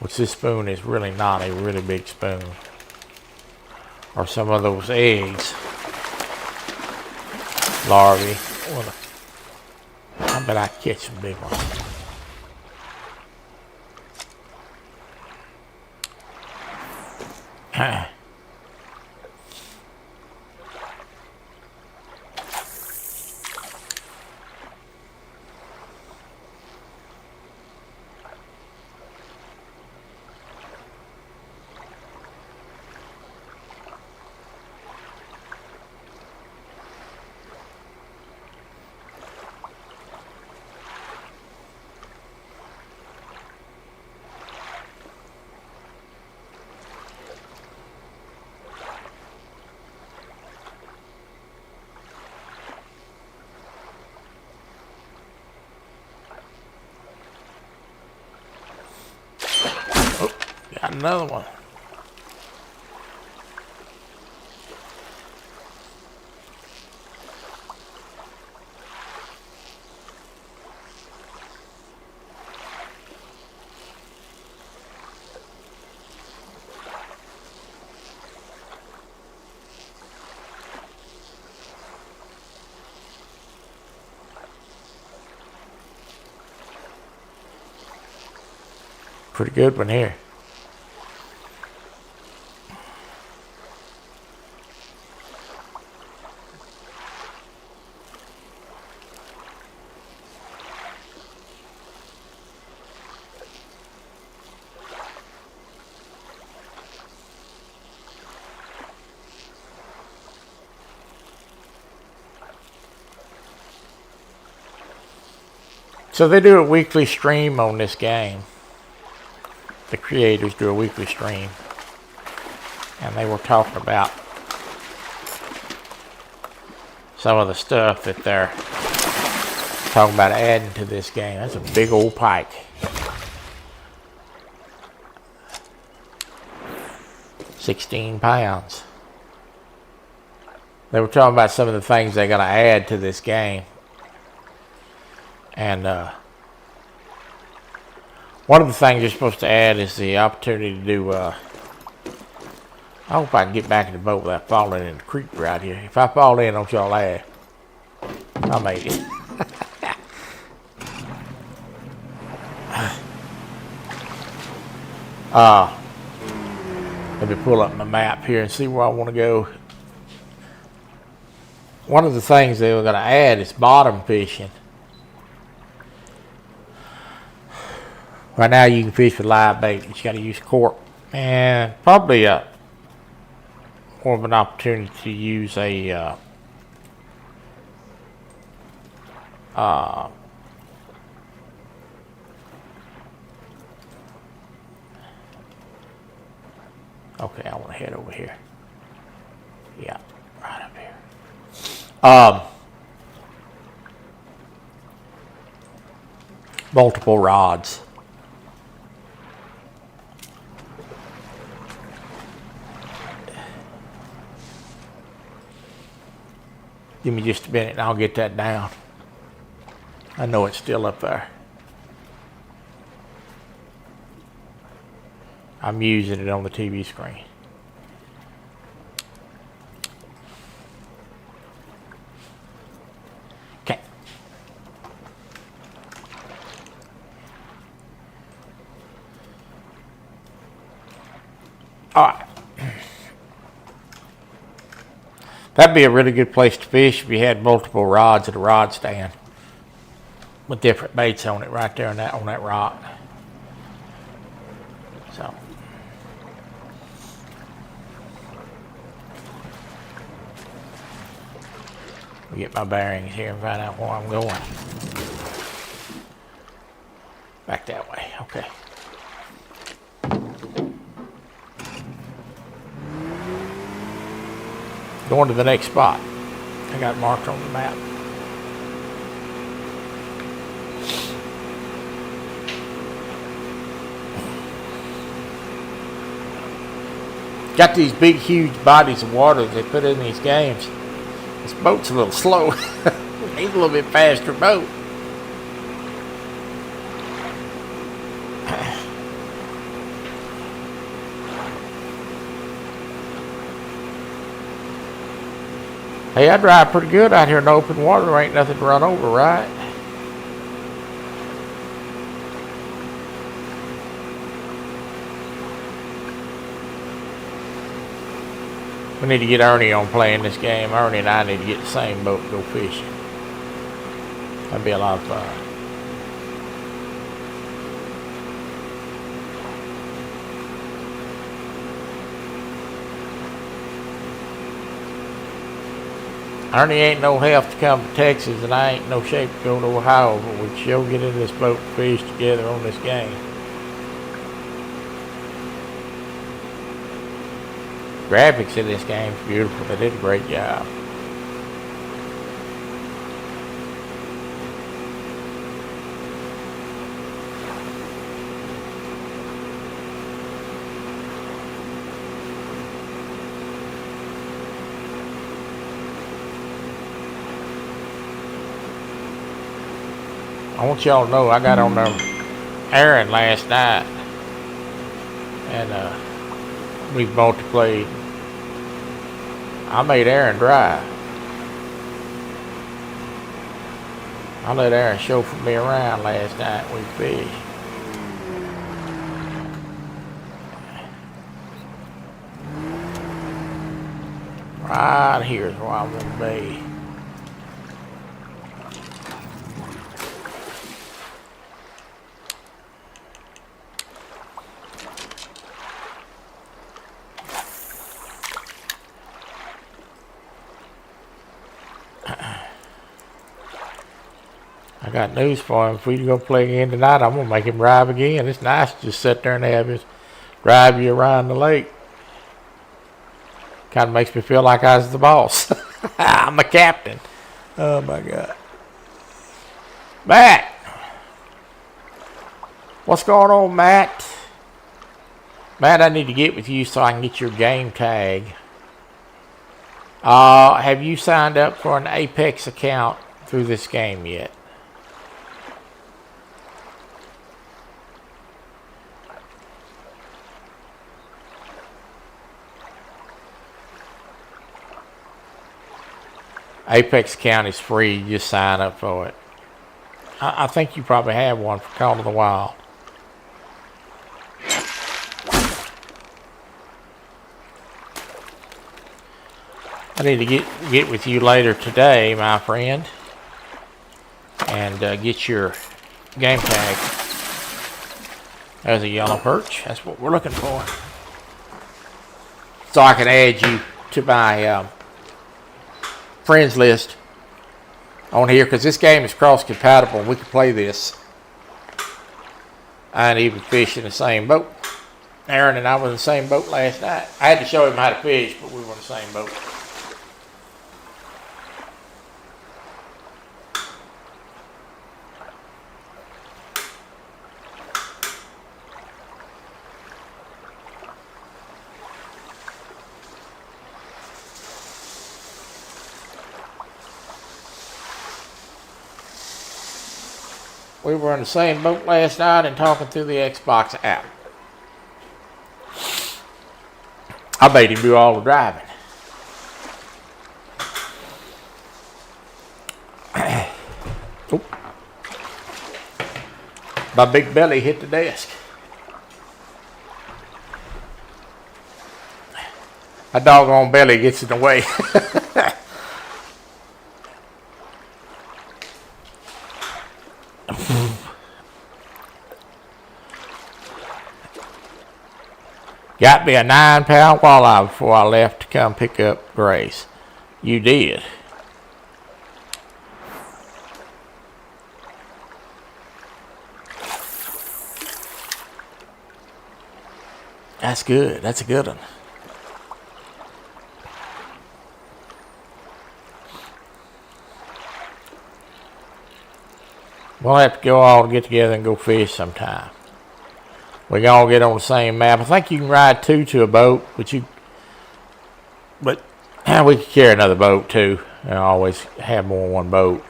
which this spoon is really not a really big spoon, or some of those eggs, larvae. I bet I catch some big ones. Got another one. Pretty good one here. So they do a weekly stream on this game. The creators do a weekly stream. And they were talking about some of the stuff that they're talking about adding to this game. That's a big old pike. £16. They were talking about some of the things they're going to add to this game. And one of the things you're supposed to add is the opportunity to do, I hope I can get back in the boat without falling in the creek right here. If I fall in, don't y'all laugh. I made it. Let me pull up my map here and see where I want to go. one of the things they were going to add is bottom fishing. Right now you can fish with live bait, but you got to use cork. And probably more of an opportunity to use a okay, I want to head over here. Yeah, right up here. Multiple rods. Give me just a minute and I'll get that down. I know it's still up there. I'm using it on the TV screen. Okay. All right. That'd be a really good place to fish if you had multiple rods at a rod stand with different baits on it right there on that rock. So. Get my bearings here and find out where I'm going. Back that way, okay. Going to the next spot. I got it marked on the map. Got these big, huge bodies of water they put in these games. This boat's a little slow. Needs a little bit faster boat. Hey, I drive pretty good out here in the open water. There ain't nothing to run over, right? We need to get Ernie on playing this game. Ernie and I need to get the same boat and go fishing. That'd be a lot of fun. Ernie ain't no help to come to Texas, and I ain't no shape to go to Ohio, but we sure get in this boat and fish together on this game. Graphics in this game is beautiful. They did a great job. I want y'all to know I got on there Aaron last night, and we multiplayed. I made Aaron drive. I let Aaron chauffeur me around last night. We fished. Right here's where I want to be. I got news for him. If we go play again tonight, I'm going to make him drive again. It's nice to just sit there and have him drive you around the lake. Kind of makes me feel like I was the boss. I'm the captain. Oh, my God. Matt. What's going on, Matt? Matt, I need to get with you so I can get your game tag. Have you signed up for an Apex account through this game yet? Apex account is free. You just sign up for it. I think you probably have one for Call of the Wild. I need to get with you later today, my friend, and get your game tag. There's a yellow perch. That's what we're looking for. So I can add you to my friends list on here, because this game is cross-compatible. We can play this and even fish in the same boat. Aaron and I were in the same boat last night. I had to show him how to fish, but we were in the same boat. We were in the same boat last night and talking through the Xbox app. I made him do all the driving. Oop. My big belly hit the desk. My doggone belly gets in the way. Got me a 9-pound walleye before I left to come pick up Grace. You did. That's good. That's a good one. We'll have to go all get together and go fish sometime. We can all get on the same map. I think you can ride two to a boat, but we can carry another boat too, and always have more than one boat.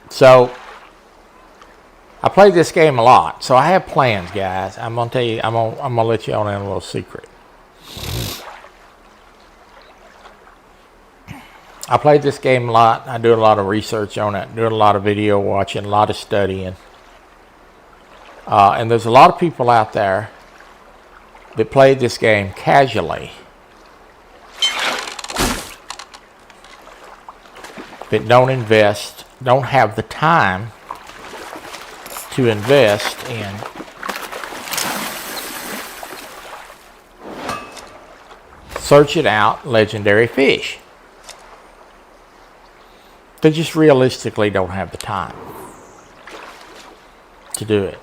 So I played this game a lot, so I have plans, guys. I'm gonna tell you. I'm gonna let you on in a little secret. I played this game a lot. I do a lot of research on it, doing a lot of video watching, a lot of studying. And there's a lot of people out there that played this game casually, that don't invest, don't have the time to invest in searching out legendary fish. They just realistically don't have the time to do it.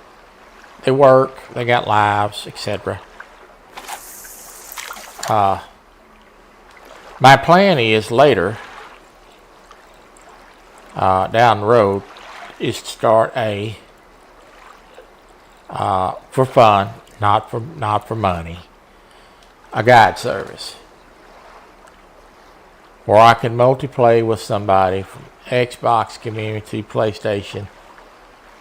They work, they got lives, etc. My plan is later, down the road, is to start a for fun, not for money, a guide service where I can multiplayer with somebody from Xbox community, PlayStation,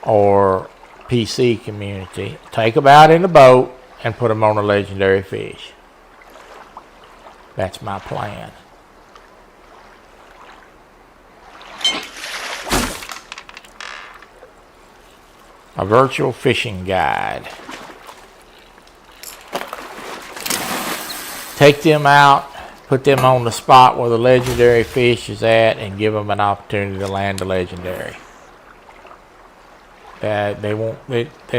or PC community. Take them out in the boat and put them on a legendary fish. That's my plan. A virtual fishing guide. Take them out, put them on the spot where the legendary fish is at, and give them an opportunity to land the legendary. They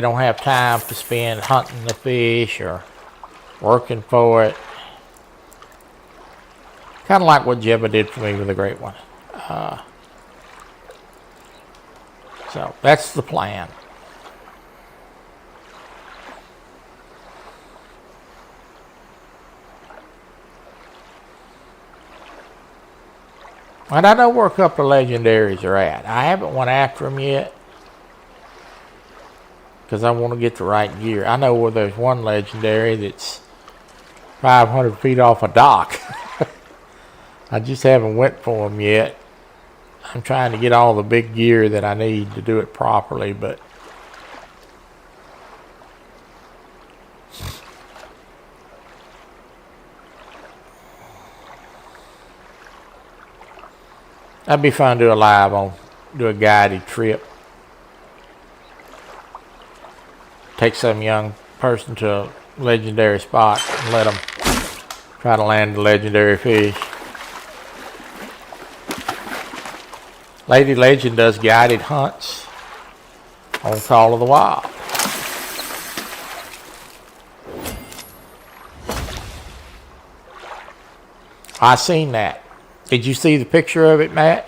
don't have time to spend hunting the fish or working for it. Kind of like what Jebba did for me with the great one. So that's the plan. And I know where a couple of legendaries are at. I haven't went after them yet, because I want to get the right gear. I know where there's one legendary that's 500 feet off a dock. I just haven't went for them yet. I'm trying to get all the big gear that I need to do it properly, but that'd be fun to do a live on, do a guided trip. take some young person to a legendary spot and let them try to land the legendary fish. Lady Legend does guided hunts on Call of the Wild. I seen that. Did you see the picture of it, Matt?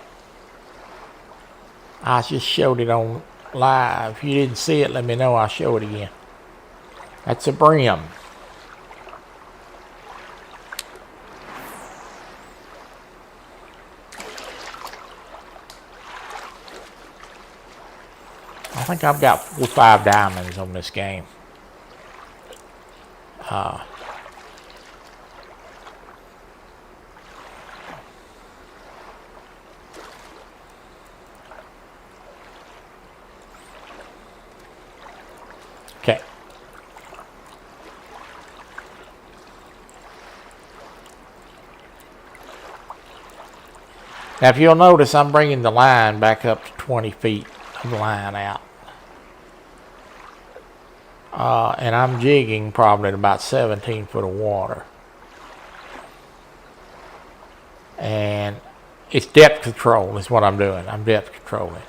I just showed it on live. If you didn't see it, let me know. I'll show it again. That's a brim. I think I've got 4 or 5 diamonds on this game. Okay. Now, if you'll notice, I'm bringing the line back up to 20 feet of the line out. And I'm jigging probably at about 17 foot of water. And it's depth control is what I'm doing. I'm depth controlling.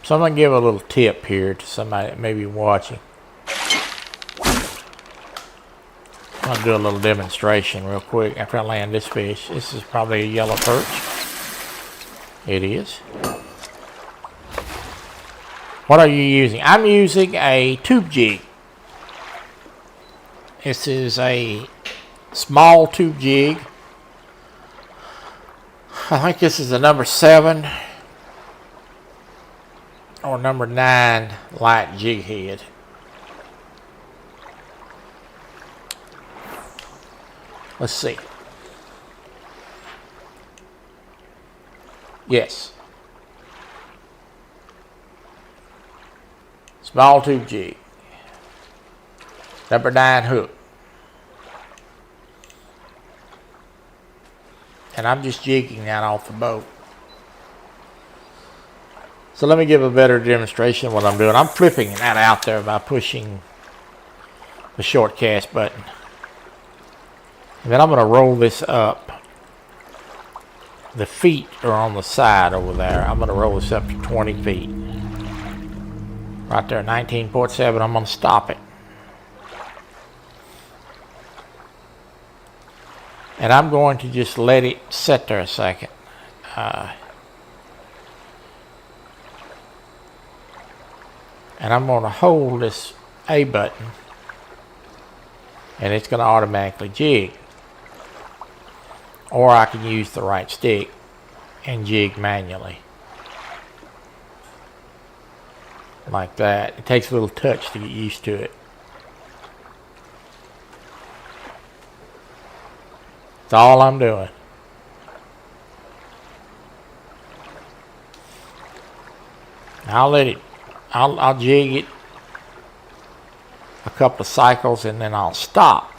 So I'm going to give a little tip here to somebody that may be watching. I'm going to do a little demonstration real quick after I land this fish. This is probably a yellow perch. It is. What are you using? I'm using a tube jig. This is a small tube jig. I think this is the number 7 or number 9 light jig head. Let's see. Yes. Small tube jig. Number 9 hook. And I'm just jigging that off the boat. So let me give a better demonstration of what I'm doing. I'm flipping that out there by pushing the short cast button. And then I'm going to roll this up. The feet are on the side over there. I'm going to roll this up to 20 feet. Right there, 19.7. I'm going to stop it. And I'm going to just let it sit there a second. And I'm going to hold this A button. And it's going to automatically jig. Or I can use the right stick and jig manually. Like that. It takes a little touch to get used to it. That's all I'm doing. I'll let it, I'll jig it a couple of cycles and then I'll stop.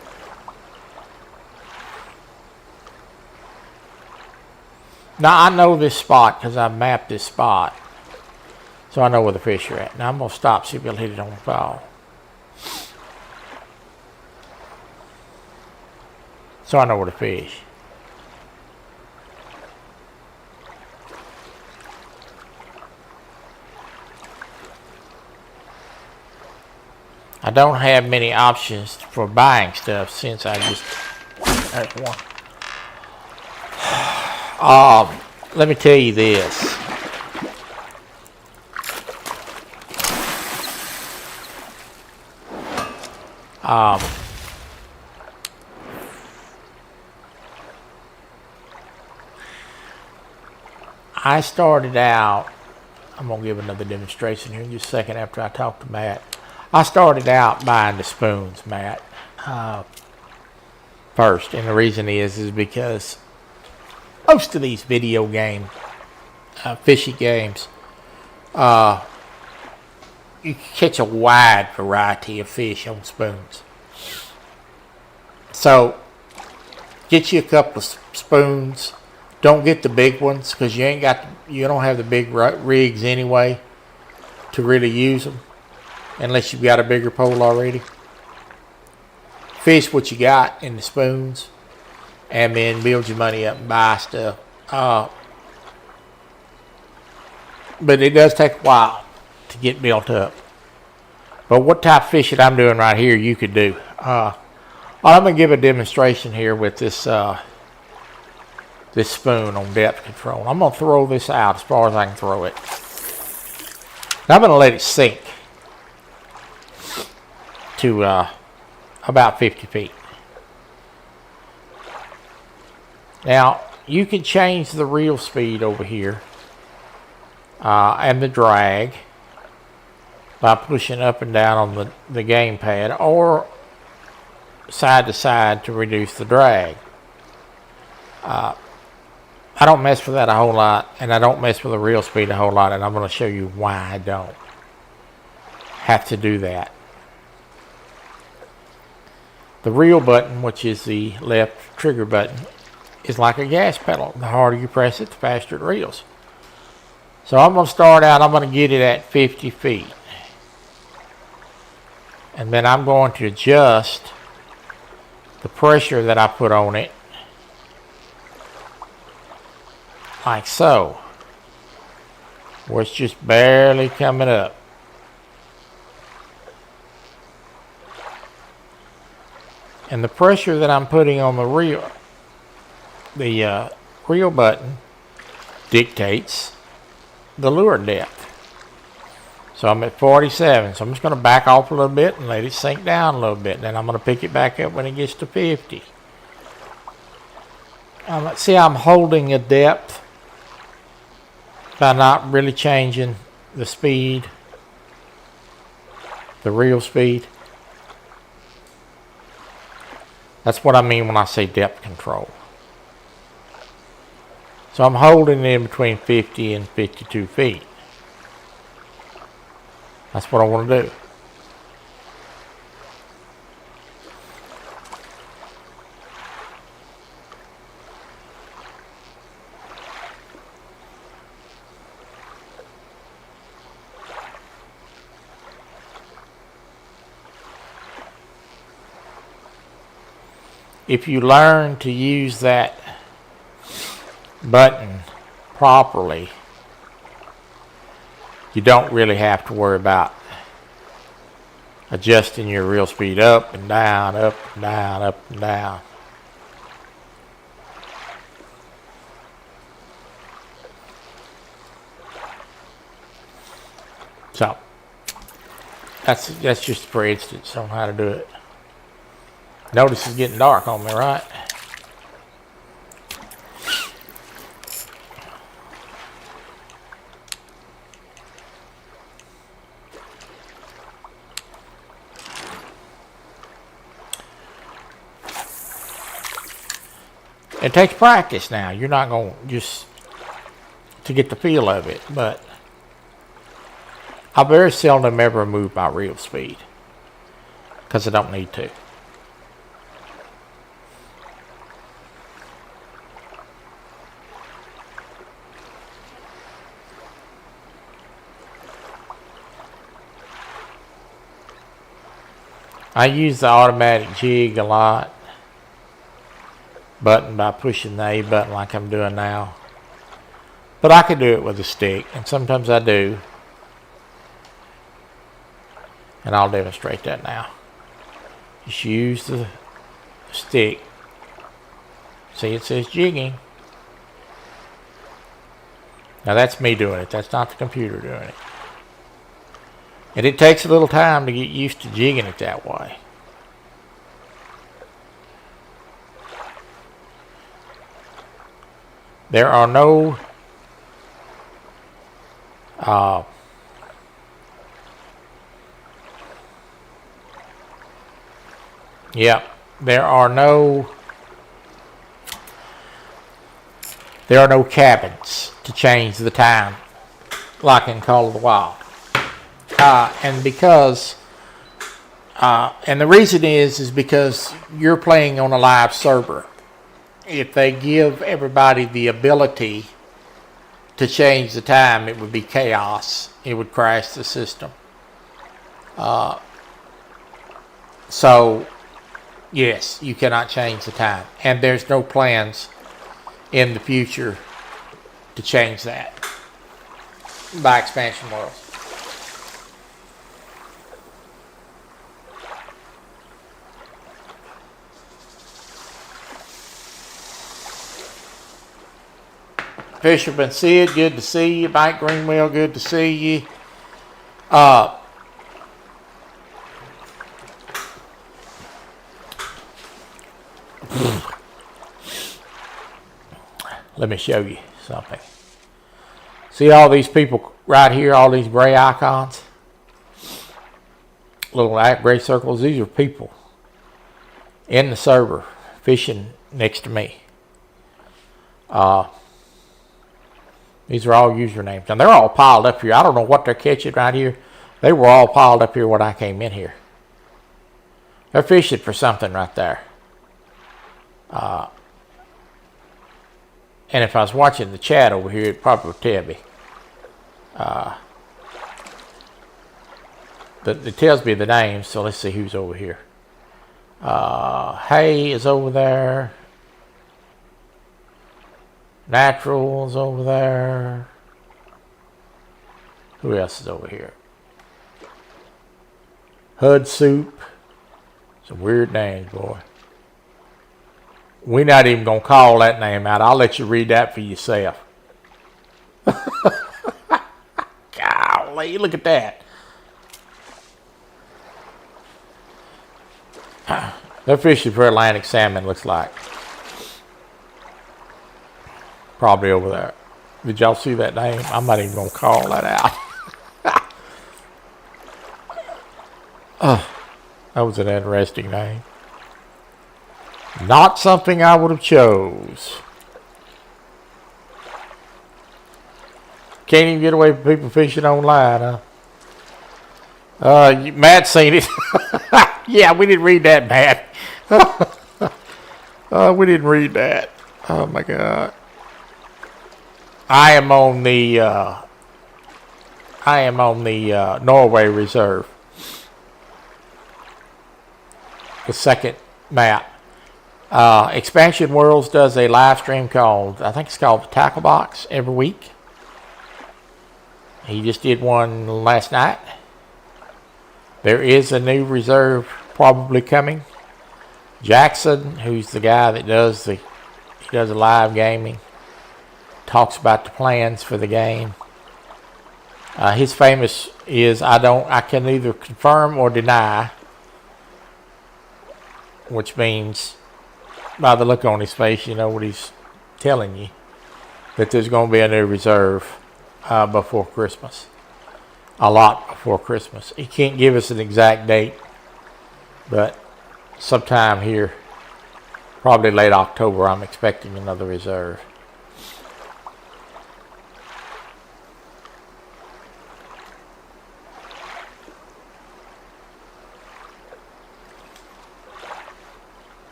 Now I know this spot because I mapped this spot. So I know where the fish are at. Now I'm going to stop, see if it'll hit it on the fall. So I know where to fish. I don't have many options for buying stuff since I just... There's one. Let me tell you this. I started out, I'm going to give another demonstration here in just a second after I talk to Matt. I started out buying the spoons, Matt, first. And the reason is because most of these video game fishing games, you can catch a wide variety of fish on spoons. So get you a couple of spoons. Don't get the big ones because you don't have the big rigs anyway to really use them unless you've got a bigger pole already. Fish what you got in the spoons and then build your money up and buy stuff. But it does take a while to get built up. But what type of fishing I'm doing right here you could do. I'm going to give a demonstration here with this this spoon on depth control. I'm going to throw this out as far as I can throw it. Now I'm going to let it sink to about 50 feet. Now you can change the reel speed over here and the drag by pushing up and down on the game pad or side to side to reduce the drag. I don't mess with that a whole lot, and I don't mess with the reel speed a whole lot, and I'm going to show you why I don't have to do that. The reel button, which is the left trigger button, is like a gas pedal. The harder you press it, the faster it reels. So I'm going to start out, I'm going to get it at 50 feet. And then I'm going to adjust the pressure that I put on it like so, where it's just barely coming up. And the pressure that I'm putting on the reel button dictates the lure depth. So I'm at 47, so I'm just going to back off a little bit and let it sink down a little bit. Then I'm going to pick it back up when it gets to 50. See, I'm holding a depth by not really changing the speed, the reel speed. That's what I mean when I say depth control. So I'm holding it in between 50 and 52 feet. That's what I want to do. If you learn to use that button properly, you don't really have to worry about adjusting your reel speed up and down, up and down, up and down. So that's just for instance on how to do it. Notice it's getting dark on me, right? It takes practice now. You're not going to just to get the feel of it, but I very seldom ever move my reel speed because I don't need to. I use the automatic jig a lot button by pushing the A button like I'm doing now. But I could do it with a stick, and sometimes I do. And I'll demonstrate that now. Just use the stick. See, it says jigging. Now that's me doing it. That's not the computer doing it. And it takes a little time to get used to jigging it that way. There are no there are no There are no cabins to change the time, like in Call of the Wild. And the reason is because you're playing on a live server. If they give everybody the ability to change the time, it would be chaos. It would crash the system. So, yes, you cannot change the time. And there's no plans in the future to change that by Expansion Worlds. Fisherman Sid, good to see you. Mike Greenwell, good to see you. Let me show you something. See all these people right here, all these gray icons? Little gray circles. These are people in the server fishing next to me. These are all usernames. And they're all piled up here. I don't know what they're catching right here. They were all piled up here when I came in here. They're fishing for something right there. And if I was watching the chat over here, it probably would tell me. It tells me the names, so let's see who's over here. Hay is over there. Natural's over there. Who else is over here? Hud Soup. Some weird names, boy. We're not even going to call that name out. I'll let you read that for yourself. Golly, look at that. They're fishing for Atlantic salmon, looks like. Probably over there. Did y'all see that name? I'm not even going to call that out. That was an interesting name. Not something I would have chose. Can't even get away from people fishing online, huh? Matt's seen it. Yeah, we didn't read that, Matt. We didn't read that. Oh my God. I am on the Norway Reserve. The second map. Expansion Worlds does a live stream called, I think it's called the Tackle Box, every week. He just did one last night. There is a new reserve probably coming. Jackson, who's the guy that does the live gaming, talks about the plans for the game. His famous is I can neither confirm or deny, which means by the look on his face, you know what he's telling you, that there's going to be a new reserve before Christmas. A lot before Christmas. He can't give us an exact date, but sometime here, probably late October, I'm expecting another reserve.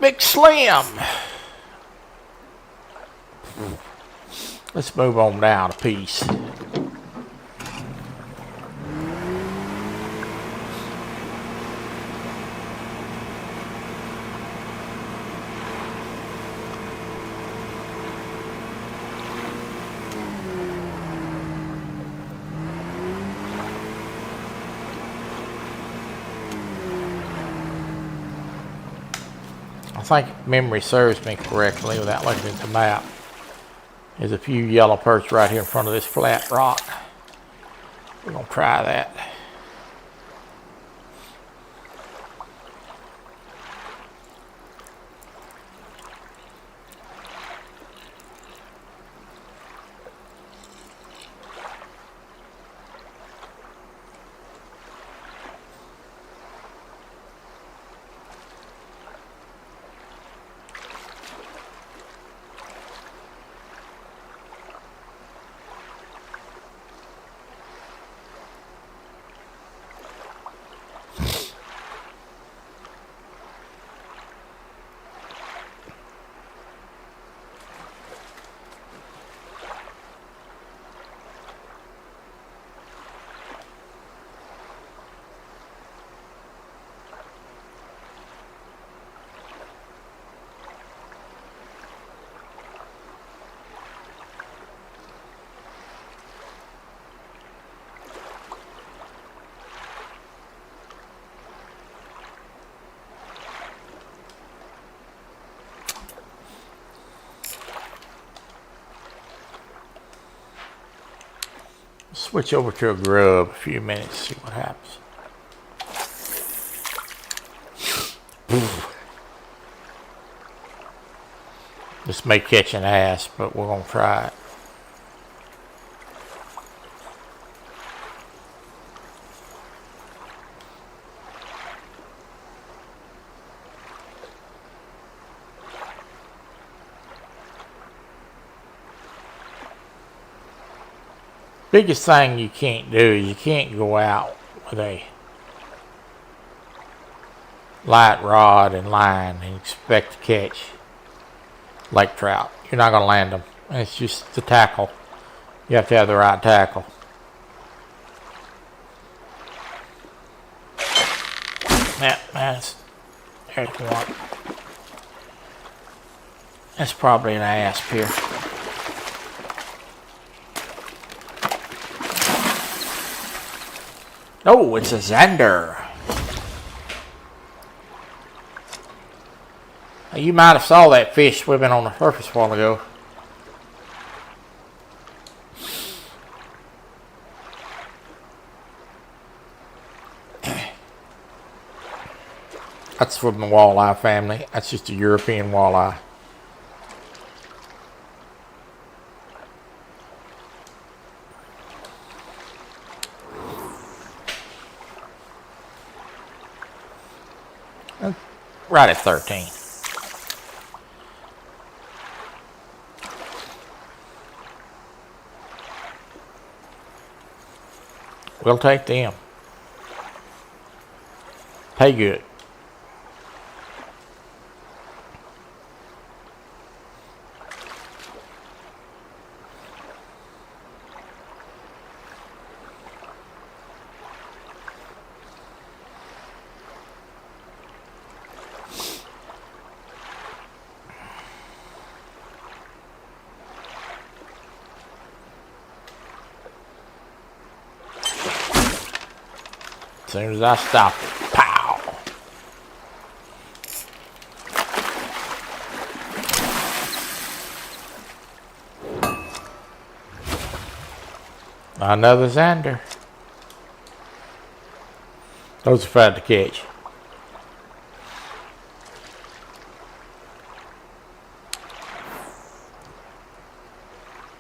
Big Slim. Let's move on down a piece. I think memory serves me correctly without looking at the map. There's a few yellow perch right here in front of this flat rock. We're gonna try that. Switch over to a grub a few minutes, see what happens. This may catch an ass, but we're gonna try it. Biggest thing you can't do is you can't go out with a light rod and line and expect to catch lake trout. You're not going to land them. It's just the tackle. You have to have the right tackle. That's there's one. That's probably an asp here. Oh, it's a zander. You might have saw that fish swimming on the surface a while ago. That's from the walleye family. That's just a European walleye. Right at 13. We'll take them. Pay good. As soon as I stop it, pow! Another zander. Those are fun to catch.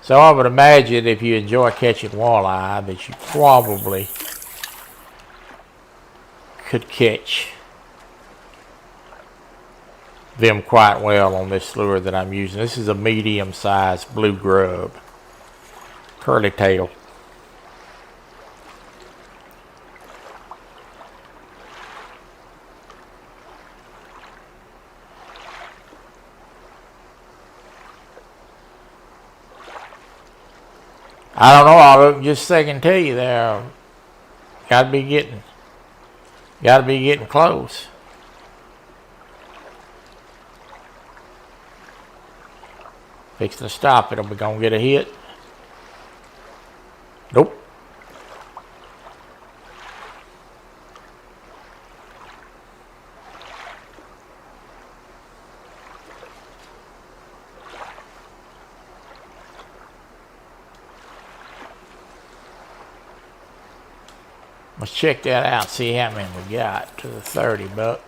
So I would imagine if you enjoy catching walleye that you probably could catch them quite well on this lure that I'm using. This is a medium-sized blue grub, curly tail. I don't know, I'll just second tell you there. Gotta be getting close. Fixing to stop it. Are we gonna get a hit? Nope. Let's check that out, see how many we got to the 30 buck.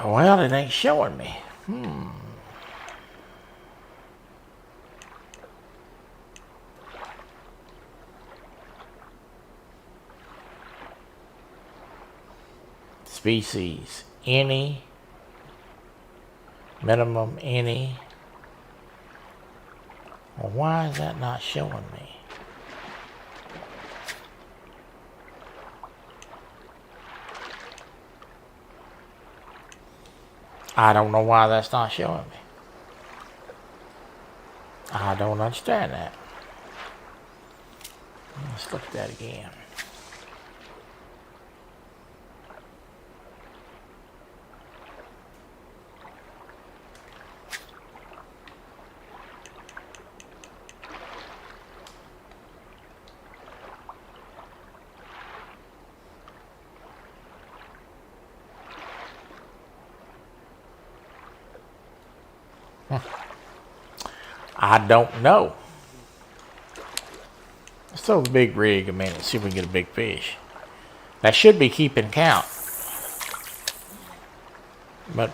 Well, it ain't showing me. Species, any, minimum, any. Well, why is that not showing me? I don't know why that's not showing me. I don't understand that. Let's look at that again. I don't know. Let's throw the big rig a minute, see if we can get a big fish. That should be keeping count. But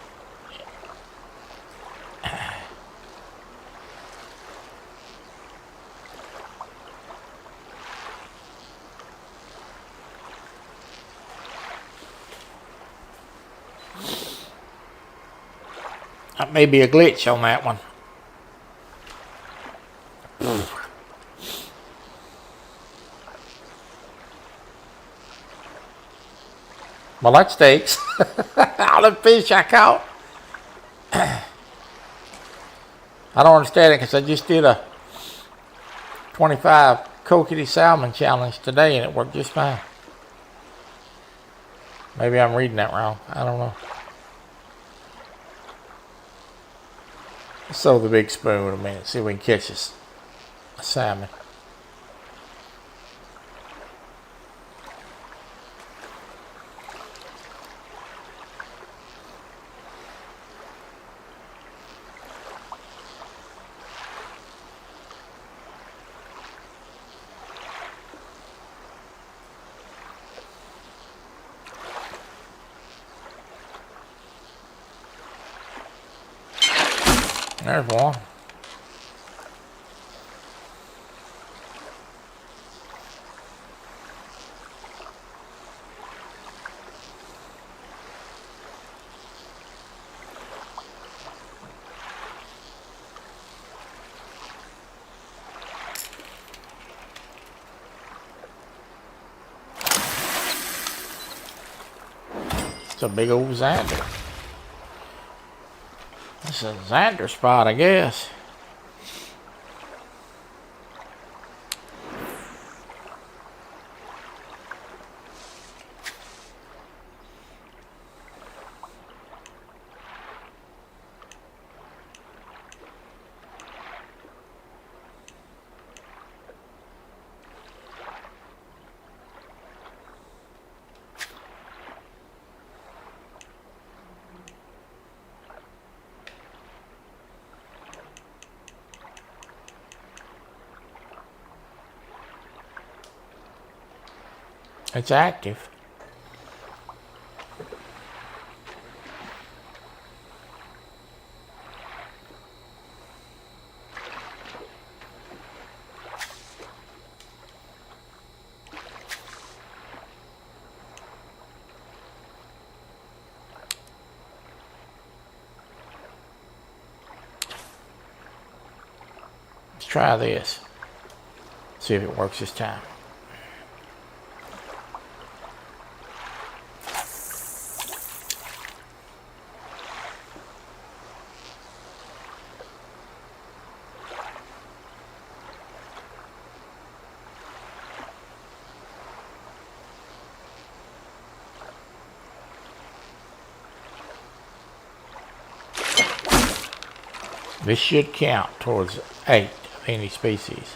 that may be a glitch on that one. Well, that stakes. All the fish I caught. I don't understand it because I just did a 25 kokanee salmon challenge today and it worked just fine. Maybe I'm reading that wrong. I don't know. Let's throw the big spoon a minute, see if we can catch us a salmon. There's one. It's a big old zander. This is a zander spot, I guess. It's active. try this. See if it works this time. This should count towards 8 of any species.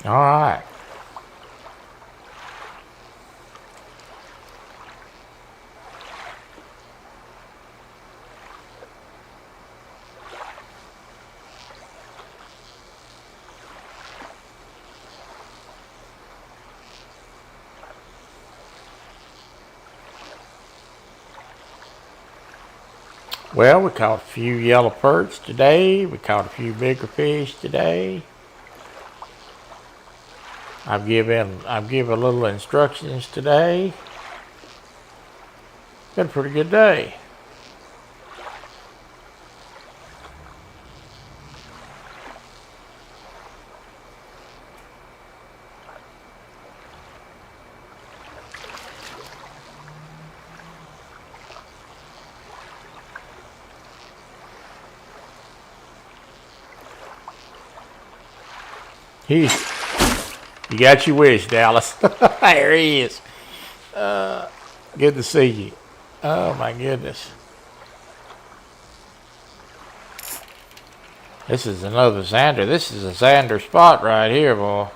All right. Well, we caught a few yellow perch today. We caught a few bigger fish today. I've given little instructions today. Been a pretty good day. You got your wish, Dallas. There he is. Good to see you. Oh my goodness. This is another Xander. This is a Xander spot right here, boy.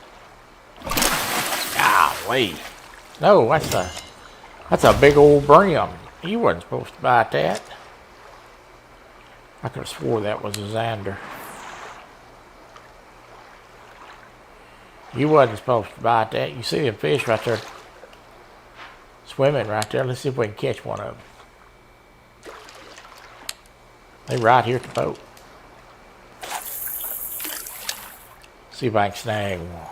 Golly. No, that's a big old brim. You wasn't supposed to bite that. I could have swore that was a Xander. You wasn't supposed to bite that. You see them fish right there swimming right there. Let's see if we can catch one of them. They're right here at the boat. See if I can snag one.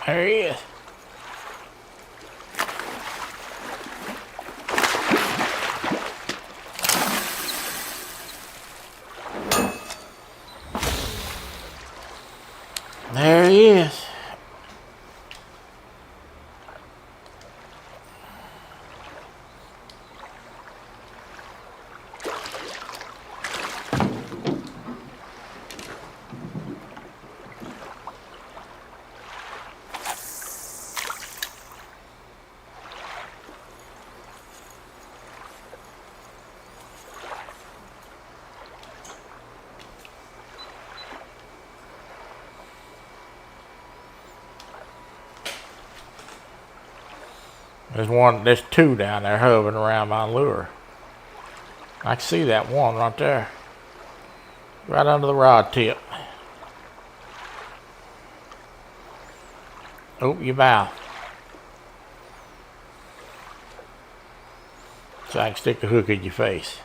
There he is. There he is. There's two down there hovering around my lure. I can see that one right there. Right under the rod tip. Oh, your mouth. So I can stick the hook in your face.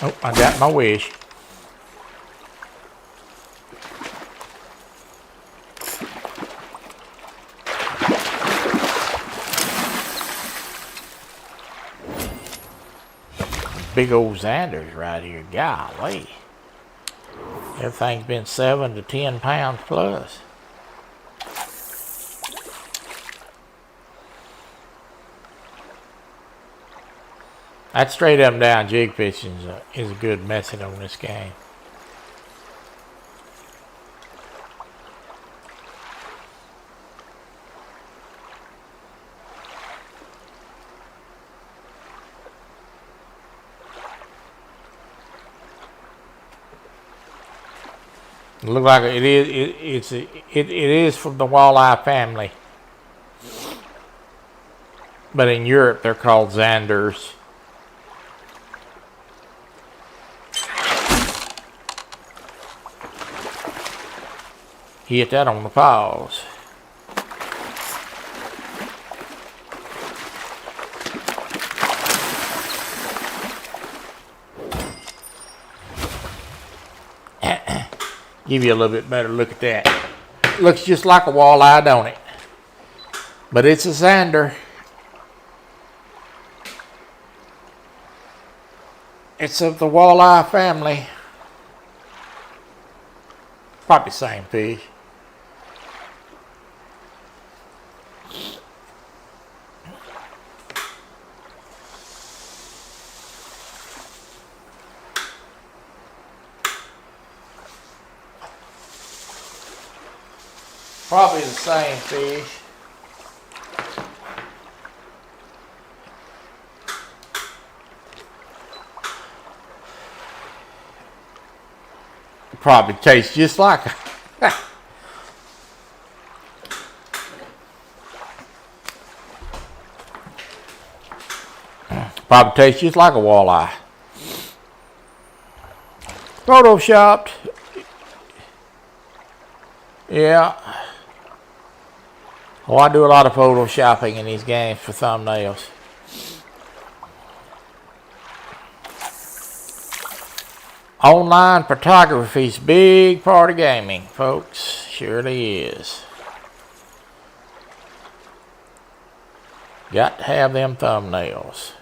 Oh, I got my wish. Big old Xanders right here. Golly. Everything's been 7 to 10 pounds plus. That straight up and down jig fishing is a good method on this game. It looks like it is from the walleye family, but in Europe they're called Xanders. Hit that on the paws. Give you a little bit better look at that. Looks just like a walleye, don't it? But it's a Xander. It's of the walleye family. Probably the same fish. Probably the same fish. Probably tastes just like probably tastes just like a walleye. Photoshopped. Yeah. Oh, I do a lot of photoshopping in these games for thumbnails. Online photography's a big part of gaming, folks. Surely is. Got to have them thumbnails.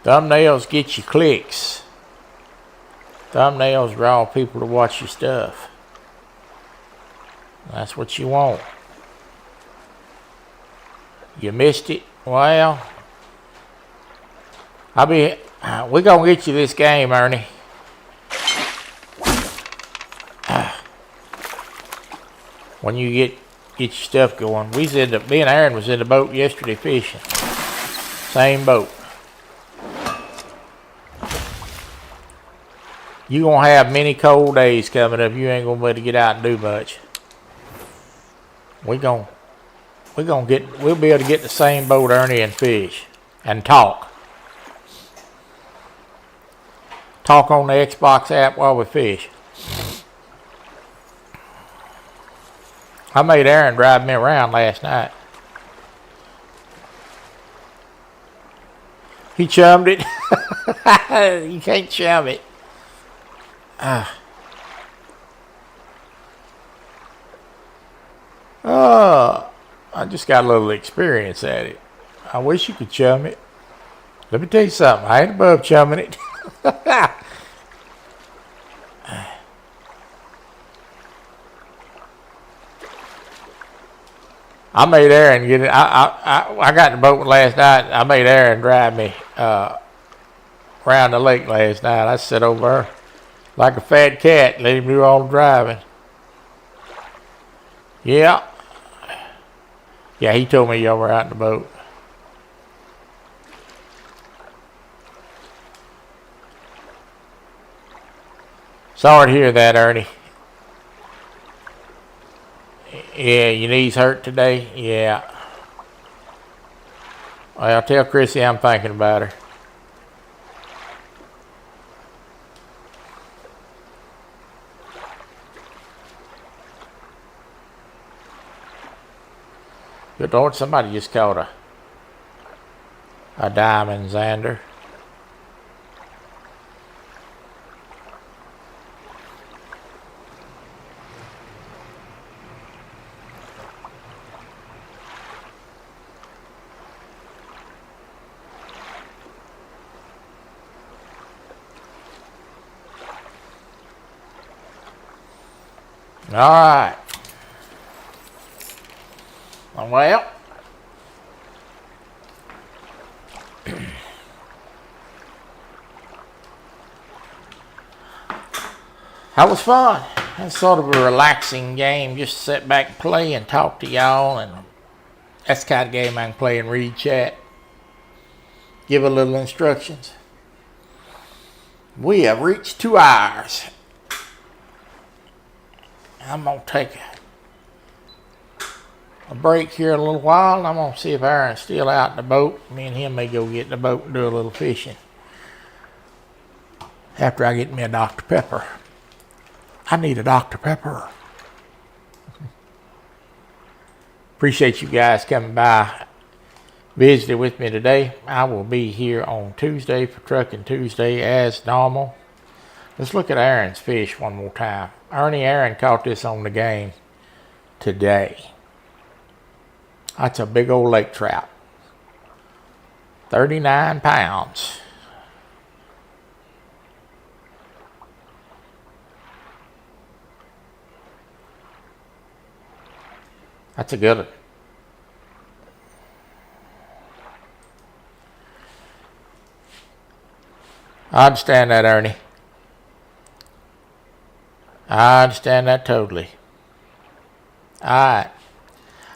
Thumbnails get you clicks. Thumbnails draw people to watch your stuff. That's what you want. You missed it? Well, we're gonna get you this game, Ernie. When you get your stuff going. Me and Aaron was in the boat yesterday fishing. Same boat. You're gonna have many cold days coming up. You ain't gonna be able to get out and do much. We'll be able to get the same boat, Ernie, and fish and talk. Talk on the Xbox app while we fish. I made Aaron drive me around last night. He chummed it. You can't chum it. I just got a little experience at it. I wish you could chum it. Let me tell you something. I ain't above chumming it. I made Aaron get it. I got in the boat last night. I made Aaron drive me around the lake last night. I sat over there like a fat cat, let him do all the driving. Yeah. Yeah, he told me y'all were out in the boat. Sorry to hear that, Ernie. Yeah, your knees hurt today? Yeah. Well, tell Chrissy I'm thinking about her. Good Lord, somebody just caught a diamond zander. All right. Well, that was fun. It's sort of a relaxing game. Just sit back and play and talk to y'all. And that's the kind of game I can play and read chat. Give a little instructions. We have reached 2 hours. I'm going to take a break here in a little while, and I'm going to see if Aaron's still out in the boat. Me and him may go get in the boat and do a little fishing after I get me a Dr. Pepper. I need a Dr. Pepper. Appreciate you guys coming by, visiting with me today. I will be here on Tuesday for Trucking Tuesday as normal. Let's look at Aaron's fish one more time. Aaron caught this on the game today. That's a big old lake trout. 39 pounds. That's a good one. I understand that, Ernie. I understand that totally. Alright.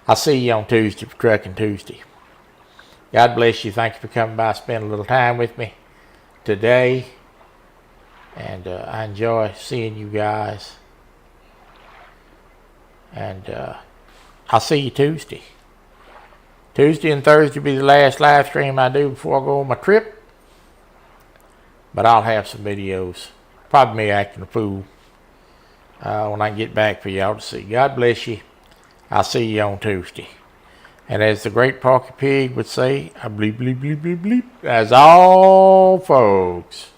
I'll see you on Tuesday for Trucking Tuesday. God bless you. Thank you for coming by, spending a little time with me today. And I enjoy seeing you guys. And I'll see you Tuesday. Tuesday and Thursday will be the last live stream I do before I go on my trip. But I'll have some videos. Probably me acting a fool when I get back for y'all to see. God bless you. I'll see you on Tuesday. And as the great Porky Pig would say, I bleep, bleep, bleep, bleep, bleep. That's all, folks.